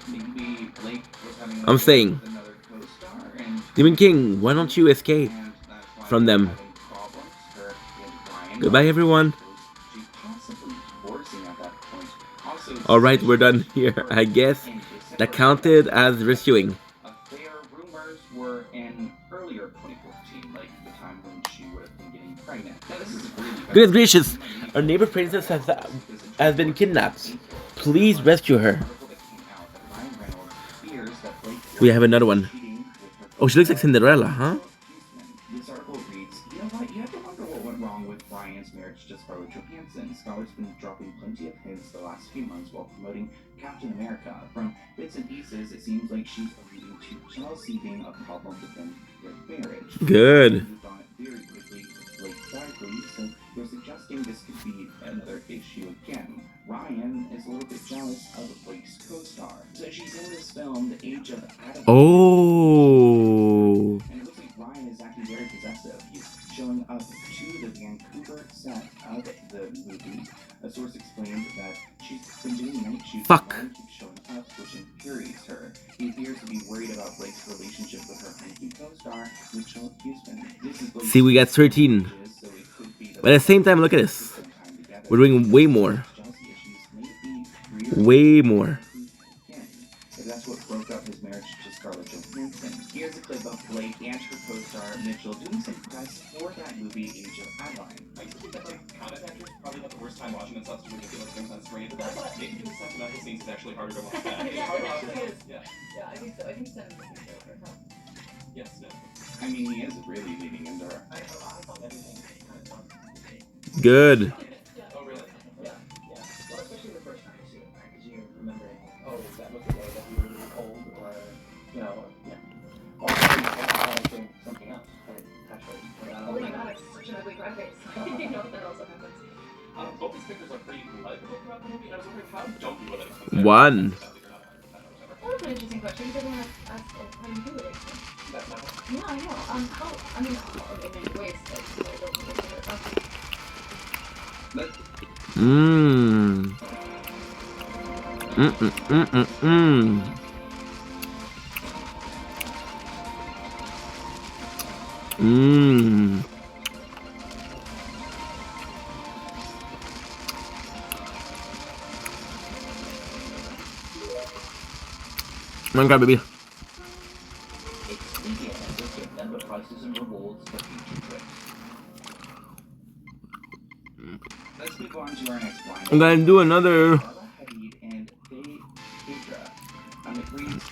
maybe Blake was having I'm saying, with another co-star, and Demon King, why don't you escape and that's why from they're them? having problems. Her and Ryan Goodbye, everyone. She's possibly divorcing at that point. Also, Alright, we're done here. I guess that counted as rescuing. Affair rumors were in earlier 2014, like the time when she would have been getting pregnant. pregnant. Now, this is really Goodness gracious! Our neighbor princess has been kidnapped. Please rescue her. We have another one. Oh, she looks like Cinderella, huh? This article reads, you know what, you have to wonder what went wrong with Ryan's marriage to Scarlett Johansson. Scarlett's been dropping plenty of hints the last few months while promoting Captain America. From bits and pieces, it seems like she's alluding to jealousy being a problem within their marriage. Good. Moved on very quickly to Blake Lively, so they're suggesting this could be another issue again. Ryan is a little bit jealous of Blake's co-star. So she's in this film, The Age of Adam. Oh. And it looks like Ryan is acting very possessive. He's showing up to the Vancouver set of the movie. A source explained that she's been doing night shoots Fuck. and keeps showing up, which infuriates her. He appears to be worried about Blake's relationship with her hunky co-star, Mitchell Houston. This is Blake's See, we got 13. so it could be that But at the same time, look at this. We're doing way more. Way more. If that's what broke up his marriage to Scarlett Johansson. Here's a clip of Blake and her co-star Mitchell doing some press for that movie Age of Adeline. I used to think that like comic actors probably have the worst time watching themselves do ridiculous things on screen, but that's not maybe doing sentimental scenes is actually harder to watch back. It's Yeah, harder it to watch actually back. is. Yeah. Yeah, I think so. I think Seven is the show for her. Yes, no. I mean, he is really leaning into her. I thought everything kind of fun. Good. Oh, really? Yeah. Yeah. Well, especially the first time you see it, right? Because you're remembering, oh, that was the day that we were really cold, or, you know, yeah. Or doing something else, right? Actually. Oh my god, it's such an ugly cry face. You know that also happens. Both these pictures are pretty likable throughout the movie, and I was wondering how don't you let it come One. Well, that's an interesting question because everyone asks, oh, how do you do it? That's not Yeah, I know. How? I mean, in many ways, like, you know, I don't know what Mmm. Mm-mm-mm-mm-mm. Mmm. Come on, grab baby. It's sneaky and just give them the prices and rewards for future trips. Let's move on to our next blind. I'm gonna do another. Bella Hadid and Faye Hydra. It reads,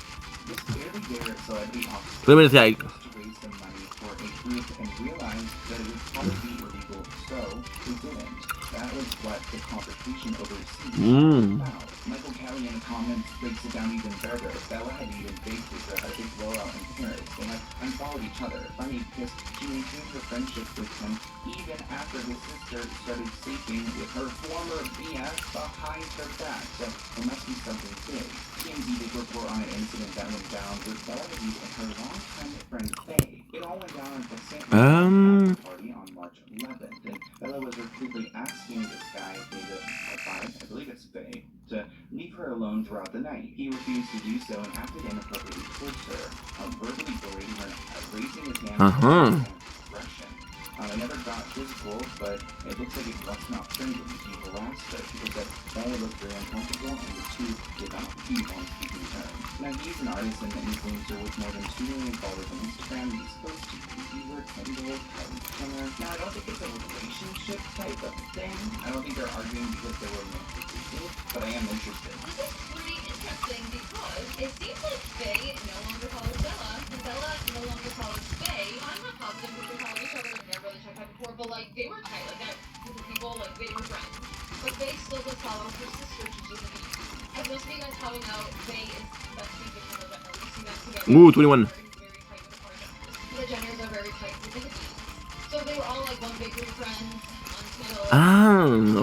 this fairly rare celebrity officer Wait a minute, yeah. to raise some money for a group and realized that it would probably be illegal, so they didn't. That was what the conversation overseas was about. Michael Kelly in the comments breaks it down even further. Bella Hadid and Faye Hydra had a big blowout in Paris. They have unfollowed each other. Funny because she maintained her friendship with him even after his sister started sleeping with her former BF behind her back. So it must be something big. TMZ did report on an incident that went down with Bella Hadid and her longtime friend Faye. It all went down at the St. Louis party on March 11th, and Bella was repeatedly asking this guy, I believe it's Faye, to leave her alone throughout the night. He refused to do so and acted inappropriately towards her, verbally berating her, raising his hand and aggression. I never got physical, but it looks like it was not friendly. He harassed her. People said Bella looked very uncomfortable, and the two did not keep on speaking terms. Now, he's an artist and an influencer with more than 2 million followers on Instagram. He's close to YouTuber, Kendall, Kylie Jenner. Now, I don't think it's a relationship type of thing. I don't think they're arguing because they were meant to be, but I am interested. This is pretty interesting because it seems like Faye no longer follows Bella, and Bella no longer follows Faye. I'm not positive if they follow each other. I've never really checked that before, but like they were tight, like that group of people, like they were friends. But Faye still does follow her sister, Gigi Hadid. As most of you guys probably know, Faye is besties with Kendall Jenner. You see them together. Ooh, 21. Very tight with the Kardashians. The Jenners are very tight with the Hadids. So they were all like one big group of friends on Twitter.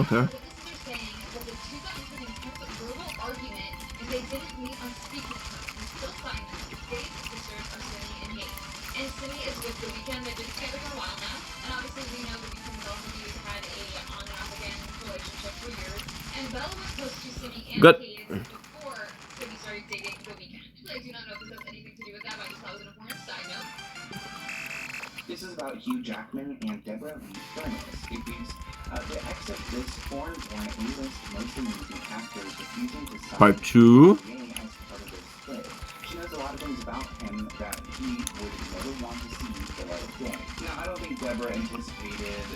Okay. But this is they're saying that the two got into an intense verbal argument and they didn't meet on speaking terms. We still find them. Faye's sisters are Simi and Nate. And Simi is with The Weeknd. They've been together for a while now. And obviously we know The Weeknd and Bella Hadid had a on and off again relationship for years. And Bella was close to Simi and Kate before Simi started dating The Weeknd. I do not know if this has anything to do with that, but I just thought it was an important side note. This is about Hugh Jackman and Deborah Lee Furness. It reads, the ex of this foreign-born A-list mostly movie actors refusing to sign Part 2. gay as part of their split. She knows a lot of things about him that he would never want to see the light of day. Now, I don't think Deborah anticipated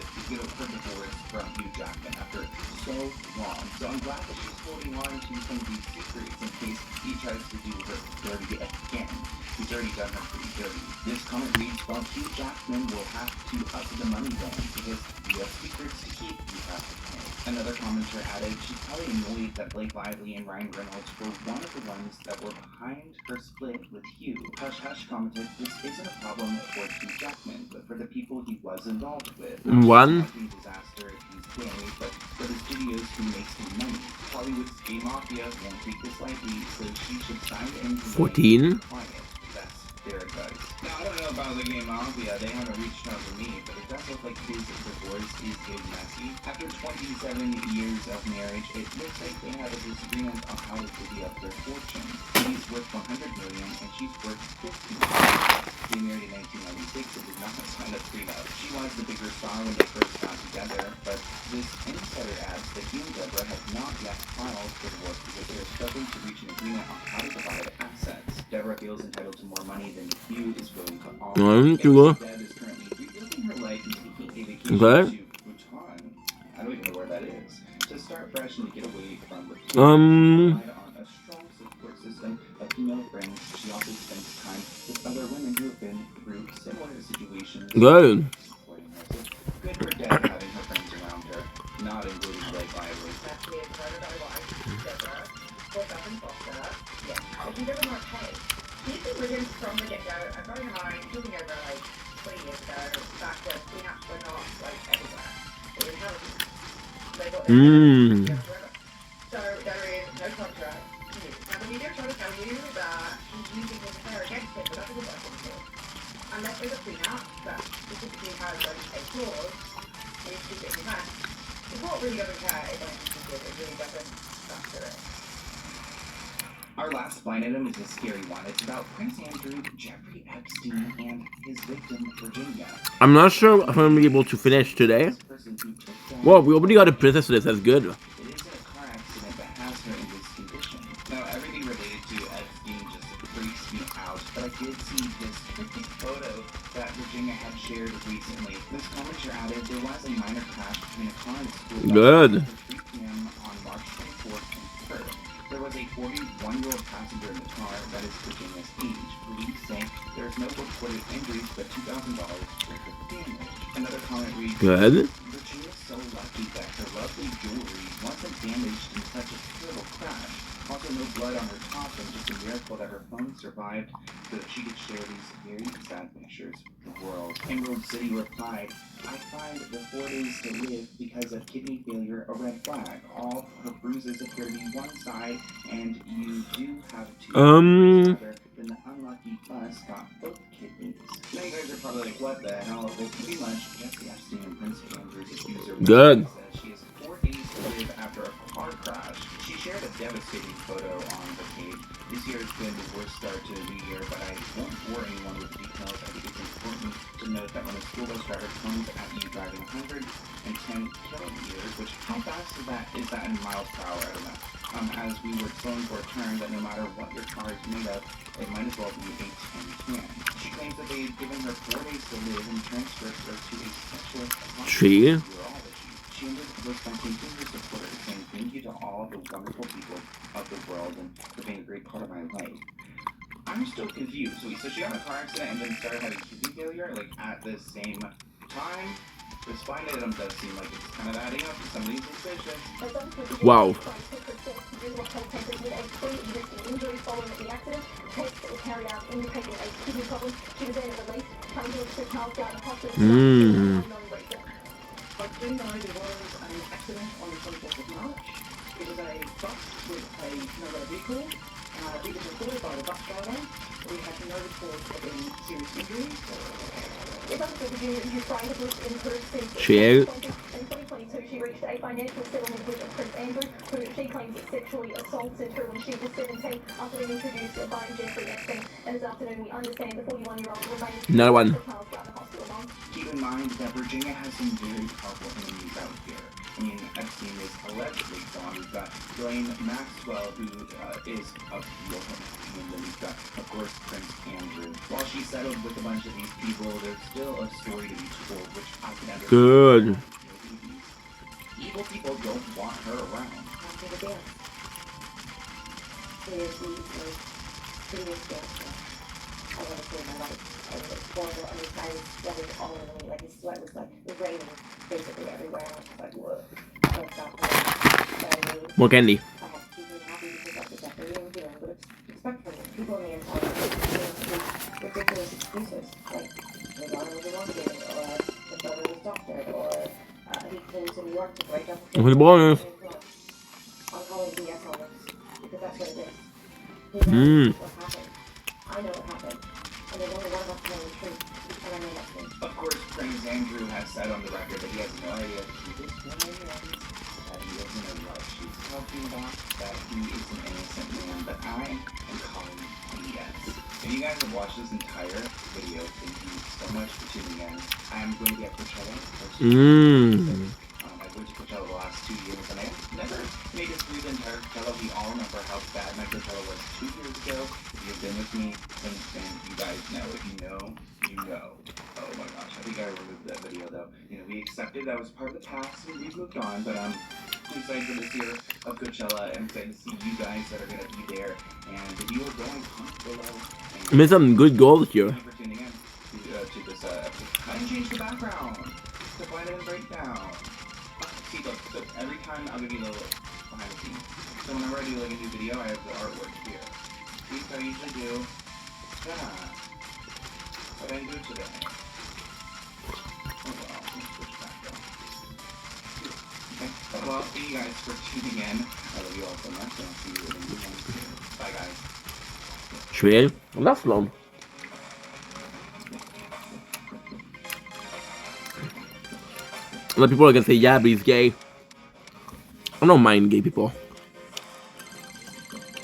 from Hugh Jackman after so long. So I'm glad that she's holding on to some of these secrets in case he tries to do her dirty again. He's already done her pretty dirty. This comment reads, well, Hugh Jackman will have to up the money then because you have secrets to keep, you have to pay. Another commenter added, she's probably annoyed that Blake Lively and Ryan Reynolds were one of the ones that were behind her split with Hugh. Hush Hush commented, this isn't a problem for Hugh Jackman, but for the people he was involved with. One. Disaster if he's gay, but for the studios who makes him money. Hollywood's gay mafia won't take this lightly, so she should sign in 14. That's their advice. Now, I don't know about the gay mafia. They haven't reached out to me, but it does look like his divorce is getting messy. After 27 years of marriage, it looks like they have a disagreement on how to divvy up their fortune. He's worth $100 million, and she's worth $50 million. They married in 1996 and did not sign a prenup. She was the bigger star when they first got together, but this insider adds that he and Deborah have not yet filed for divorce because they are struggling to reach an agreement on how to divide assets. Deborah feels entitled to more money than Hugh is willing to offer. Deb is currently rebuilding her life and taking a vacation to Bhutan. I don't even know where that is. To start fresh and to get away from on a strong support system of female friends. She also spends time with other women who have been through similar situations. Good. Good for Deb having her friends around her, not including Blake Lively. Actually, it's part of our life. Deborah, both up and foster. Yeah, if you never not pay. He's been with him from the get-go. I've got him in mind, talking over like 20 years ago. The fact that cleanups were not like everywhere. It was houses. They got their so there is no contract. Now the media are trying to tell you that he's using his affair against him, but that doesn't work for him. Unless there's a prenup that specifically has a clause, it's just in his hand. The court really doesn't care if anything's good. It really doesn't factor it. Our last blind item is a scary one. It's about Prince Andrew, Jeffrey Epstein, and his victim, Virginia. I'm not sure if I'm going to be able to finish today. Well, we already got a princess to this. That's good. It is a car accident that has her in this condition. Now, everything related to Epstein just freaks me out, but I did see this cryptic photo that Virginia had shared recently. This commenter added there was a minor crash between a car and a school bus Good. at 3 p.m. on March 24th and 3rd. There was a 41-year-old passenger in the car that is Virginia's age. Police say there is no reported injuries, but $2,000 worth of damage. Another comment reads, Good. Virginia's so lucky that her lovely jewelry wasn't damaged in such a terrible crash. Also, no blood on her top, and just a miracle that her phone survived so that she could share these very sad pictures with the world. Emerald City replied, I find the 4 days to live because of kidney failure a red flag. All her bruises appear to be one side, and you do have two rather than the unlucky bus got both kidneys. Now you guys are probably like, what the hell? Well, pretty much, Jeffrey Epstein and Prince Andrew's accuser Good. says she has 4 days to live after a car crash. She shared a devastating photo on her page. This year has been the worst start to the new year, but I won't bore anyone with the details. I think it's important to note that when a school bus driver comes at you driving 110 kilometers, which how fast is that in miles per hour? I don't know. As we were slowing for a turn, that no matter what your car is made of, it might as well be a tin can. She claims that they've given her 4 days to live and transferred her to a specialist urology. She ended with by thanking her supporters, saying thank you to all the wonderful people of the world and for being a great part of my life. I'm still confused. So she got in a car accident and then started having kidney failure, like at the same time? The spine item does seem like it's kind of adding up to some of these suspicions. Wow. But June died, there was an accident on the 24th of March. It was a bus with a no-road vehicle. It was reported by the bus driver. We had no reports of any serious injuries. She out. In 2022, she reached a financial settlement with Prince Andrew, who she claims sexually assaulted her when she was 17 after being introduced by Jeffrey Epstein. And this afternoon, we understand the 41-year-old remains Another one. Keep in mind that Virginia has some very powerful enemies out here. I mean, Epstein is allegedly gone. We've got Ghislaine Maxwell, who is a real and then we've got, of course, Prince Andrew. While she settled with a bunch of these people, there's still a story to be told, which I can understand. Good. people don't want her around. After the dance. Seriously, like, prettiest dance I've ever seen in my life. It was horrible. I mean, I was sweating all over me. Like, his sweat was like, it was raining basically everywhere. I was just like, whoa. So it's not good. But I mean, More candy. I have to keep him happy because that's exactly what I'm doing. But expect from me. People in the entire world, ridiculous excuses. Like, his daughter was elongated, or his brother was doctored, or he came to New York to break up with With the bonus. I'm calling BS on this because that's what it is. He Mm. knows what happened. I know what happened. And there's only one of us knowing the truth. And I know that's me. Of course, Prince Andrew has said on the record that he has no idea who this woman is, that he doesn't know what she's talking about, that he is an innocent man, but I am calling BS. If you guys have watched this entire video, thank you so much for tuning in. I am going to be at Coachella. I went to Coachella the last 2 years, and I never made it through the entire Coachella. We all remember how bad my Coachella was 2 years ago. If you've been with me, then you guys know. If you know, you know. Oh my gosh, I think I removed that video though. You know, we accepted that was part of the past and we've moved on, but I'm excited for this year of Coachella. I'm excited to see you guys that are going to be there. And if you are going, comment below. I made some good goals here. Thank you for tuning in to this episode. I didn't change the background to find it in breakdown. See, look, so every time I'll give you a little behind the scenes. So whenever I do like a new video, I have the artwork here. See, so I usually do that. But I didn't do it today. Oh well, let's switch back though. Okay, well, thank you guys for tuning in. I love you all so much, and I'll see you in the next one. Bye guys. Schwer. That's long. A lot of people are gonna say, yeah, but he's gay. I don't mind gay people.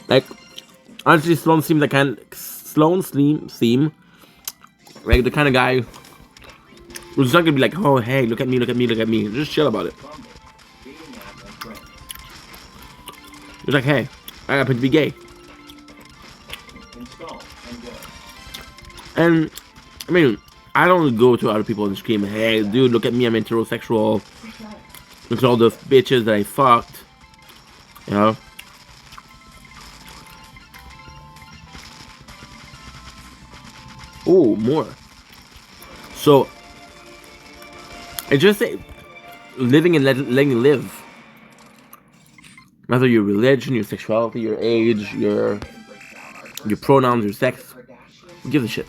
Like, honestly, Sloan seems like seem like the kind of guy who's not gonna be like, oh, hey, look at me, look at me, look at me. Just chill about it. He's like, hey, I happen to be gay. And, I mean, I don't go to other people and scream, hey, dude, look at me, I'm heterosexual. Look at all the bitches that I fucked. You know? Oh, more. So, I just say, living and letting live. Whether your religion, your sexuality, your age, your pronouns, your sex. Who gives a shit?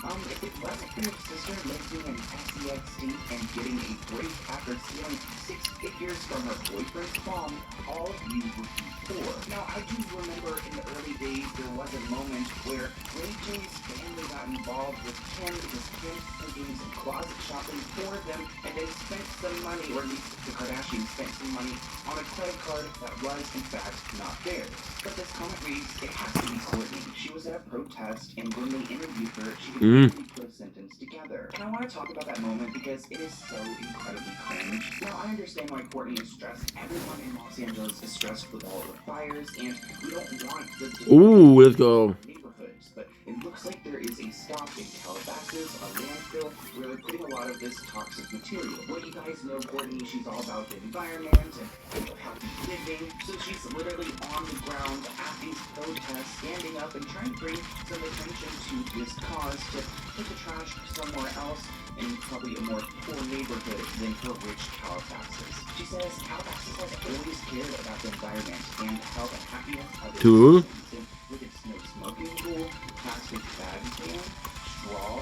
If it wasn't for your sister living in SEXD and getting a break after stealing 6 figures from her boyfriend's mom, all of you would be poor. Now, I do remember in the early days there was a moment where Ray J's family got involved with Kim because Kim had doing some closet shopping for them, and they spent some money, or at least the Kardashians spent some money on a credit card that was, in fact, not theirs. But this comment reads, it has to be Courtney. She was at a protest, and when they interviewed her, she could really put a sentence together. And I want to talk about that moment because it is so incredibly cringe. Now, I understand why Courtney is stressed. Everyone in Los Angeles is stressed with all the fires, and we don't want the ooh, let's go. Neighborhoods. But it looks like there is a stop in Calabasas, a landfill, where they're putting a lot of this toxic material. Well, you guys know Courtney, she's all about the environment and healthy living. So she's literally on the ground at these protests, standing up and trying to bring some attention to this cause to put the trash somewhere else in probably a more poor neighborhood than her rich Calabasas. She says Calabasas has always cared about the environment and health and happiness of its citizens with its no smoking rule, plastic bag ban,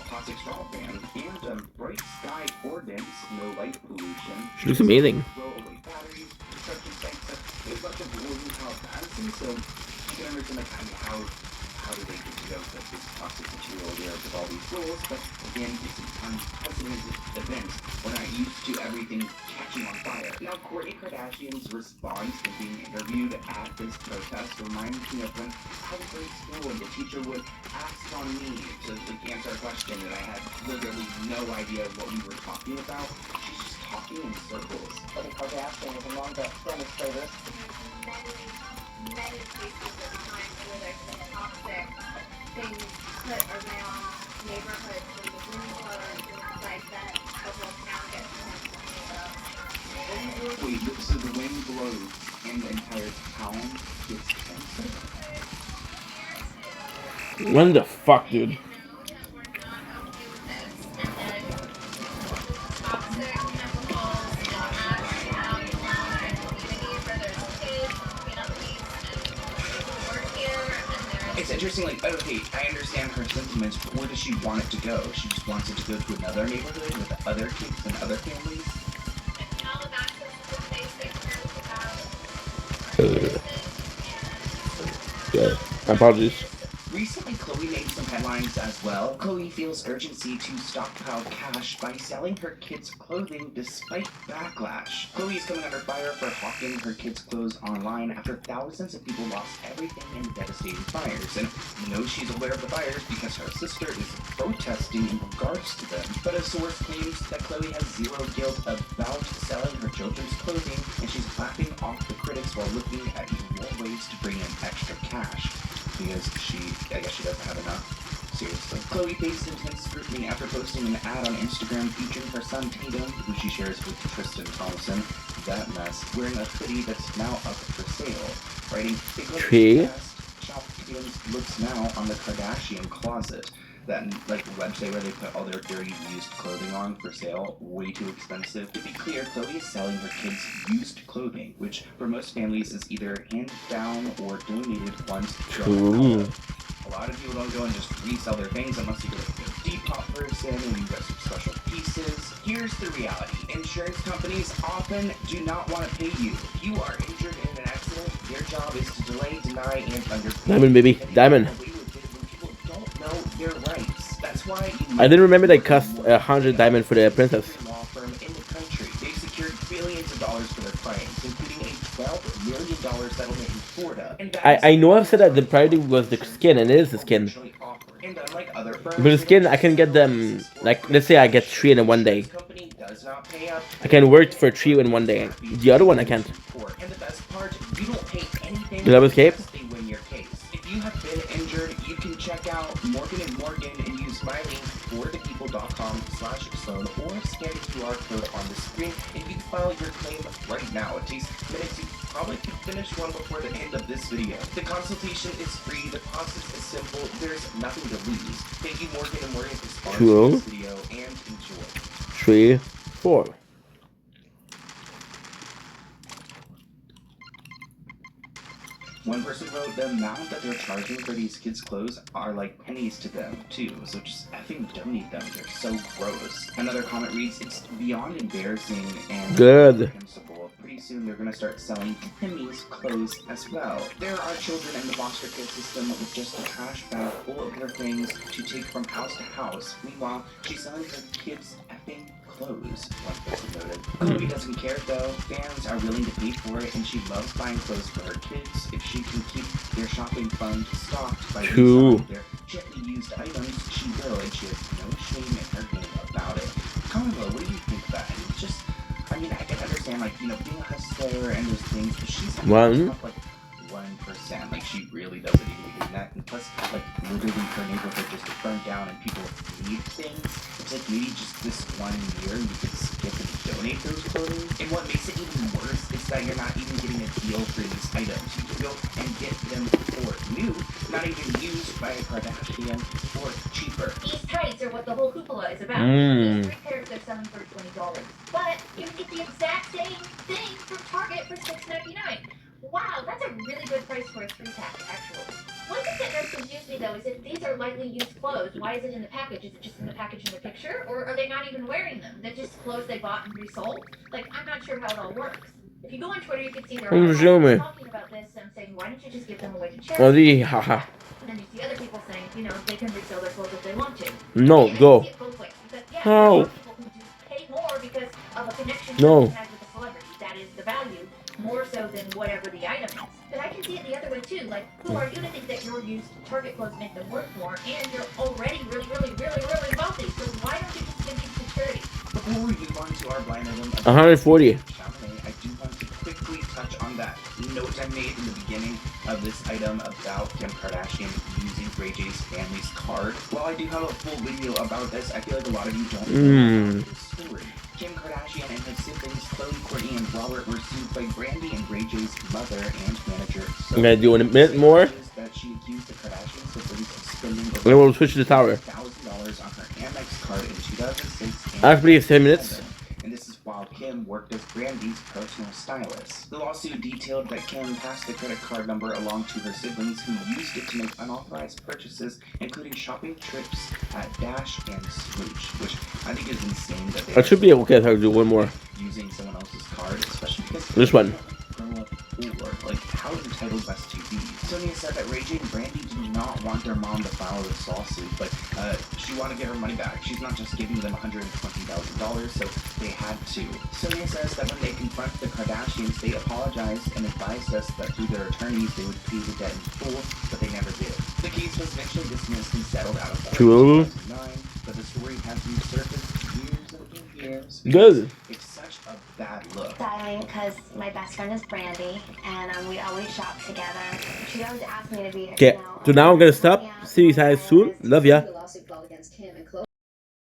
plastic straw ban, and bright sky ordinance, no light pollution. She looks amazing. Throw away batteries, construction sites, there's a bunch of rules in Calabasas, so you can understand like how do they get to go with this toxic material there with all these rules, but again, it's an unprecedented event. We're not used to everything catching on fire. Now, Kourtney Kardashian's response to being interviewed at this protest reminds me of when I was in school and the teacher would ask on me to answer a question and I had literally no idea what we were talking about. She's just talking in circles. Kourtney Kardashian is among the demonstrators. Many cases of times where there's been toxic things put around neighborhoods when the rooms are blows and the entire town gets cancer. When the fuck, dude? It's interesting, like, okay, I understand her sentiments, but where does she want it to go? She just wants it to go to another neighborhood with other kids and other families? Yeah. Apologies. Recently, Chloe made some headlines as well. Chloe feels urgency to stockpile cash by selling her kids' clothing despite backlash. Chloe is coming under fire for hawking her kids' clothes online after thousands of people lost everything in devastating fires. And we know she's aware of the fires because her sister is protesting in regards to them. But a source claims that Chloe has zero guilt about selling her children's clothing, and she's clapping off the critics while looking at even more ways to bring in extra cash. Because I guess she doesn't have enough. Seriously. Chloe faced intense scrutiny after posting an ad on Instagram featuring her son Tatum, who she shares with Tristan Thompson, that mess, wearing a hoodie that's now up for sale. Writing, Tree? shop Tatum's looks now on the Kardashian Closet. That, like, website where they put all their dirty used clothing on for sale, way too expensive. To be clear, Chloe is selling her kids used clothing, which for most families is either handed down or donated once True. a lot of people don't go and just resell their things unless you're like a Depop person and you've got some special pieces. Here's the reality. Insurance companies often do not want to pay you. If you are injured in an accident, their job is to delay, deny, and underpay. Diamond, baby. Diamond. People don't know their rights. That's why I didn't remember they cost 100 diamond for the princess. law firm in the country. They've secured billions of dollars for their claims, including a $12 million settlement in Florida. I know I've said that the priority was the skin, and it is the skin. And unlike other firms, But the skin, I can get them, like, let's say I get 3 in one day. company does not pay up. I can work for 3 in one day. The other one I can't. And the best part, you don't pay anything Did I escape? unless they win your case. If you have been injured, you can check out Morgan & Morgan and use my link forthepeople.com/Sloan or scan the QR code on the screen and you can file your claim right now. It takes minutes. You probably can finish one before the end of this video. The consultation is free. The process is simple. There's nothing to lose. Thank you, Morgan & Morgan, for sponsoring this video and enjoy. 3, 4. One person wrote, the amount that they're charging for these kids' clothes are like pennies to them, too, so just effing donate them. They're so gross. Another comment reads, it's beyond embarrassing and Good. principle. Pretty soon they're gonna start selling Timmy's clothes as well. There are children in the foster care system with just a trash bag full of her things to take from house to house. Meanwhile, she's selling her kids effing clothes, one person noted. Chloe doesn't care though. Fans are willing to pay for it, and she loves buying clothes for her kids. If she can keep their shopping fund stocked by reselling their gently used items, she will, and she has no shame in her game about it. Comment below, what do you think about it? It's just, I mean, I can understand, like, you know, being a hustler and those things, but she's like 1%. Like, she really doesn't even be doing that. And plus, like, literally her neighborhood just burned down and people need things. It's like maybe just this 1 year you could skip and donate those clothing. And what makes it even worse is that you're not even getting a deal for these items. You can go and get them for new, not even used by a Kardashian, or cheaper. These tights are what the whole hoopla is about. Mm. These 3 pairs are selling for $20. But you can get the exact same thing from Target for $6.99. Wow, that's a really good price for a 3-pack, actually. One thing that does confuse me, though, is if these are lightly used clothes, why is it in the package? Is it just in the package in the picture? Or are they not even wearing them? They're just clothes they bought and resold? Like, I'm not sure how it all works. If you go on Twitter, you can see there are talking about this and saying, why don't you just give them away to charity? Haha. And then you see other people saying, you know, they can resell their clothes if they want to. No, And go. I see it both ways. Because, yeah, How? there are people who do pay more because of a connection No. you have with a celebrity. That is the value, more so than whatever the item is. But I can see it the other way too. Like, who are you to think that your used Target clothes make them worth more, and you're already really wealthy? So why don't you just give these to charity? Before we move on to our blind item, 140. I do want to quickly touch on that note I made in the beginning of this item about Kim Kardashian using Ray J's family's card. While I do have a full video about this, I feel like a lot of you don't know this story. Kim Kardashian and her siblings Khloe, Kourtney, and Robert were sued by Brandy and Ray J's mother and manager. I'm gonna do in a minute more. That she accused the Kardashian siblings of spending And then we'll switch to the tower. $1,000 on her Amex card in 2006. I believe 10 minutes. And this is while Kim worked as Brandy's personal stylist. The lawsuit detailed that Kim passed the credit card number along to her siblings, who used it to make unauthorized purchases, including shopping trips at Dash and Smooch, which I think is insane that they I should be okay if I do one more. using someone else's card, especially because This one. grow up poor. Like, how entitled must you be? Sonia said that Ray J and Brandy did not want their mom to file this lawsuit, but she wanted to get her money back. She's not just giving them $120,000, so they had to. Sonia says that when they confronted the Kardashians, they apologized and advised us that through their attorneys they would pay the debt in full, but they never did. The case was eventually dismissed and settled out of court in 2009, but the story has resurfaced years and years. Good. It's such a bad look. Styling because my best friend is Brandy, and we always shop together. She always asks me to be. Okay, so now I'm gonna stop. See you guys soon. Love ya. The lawsuit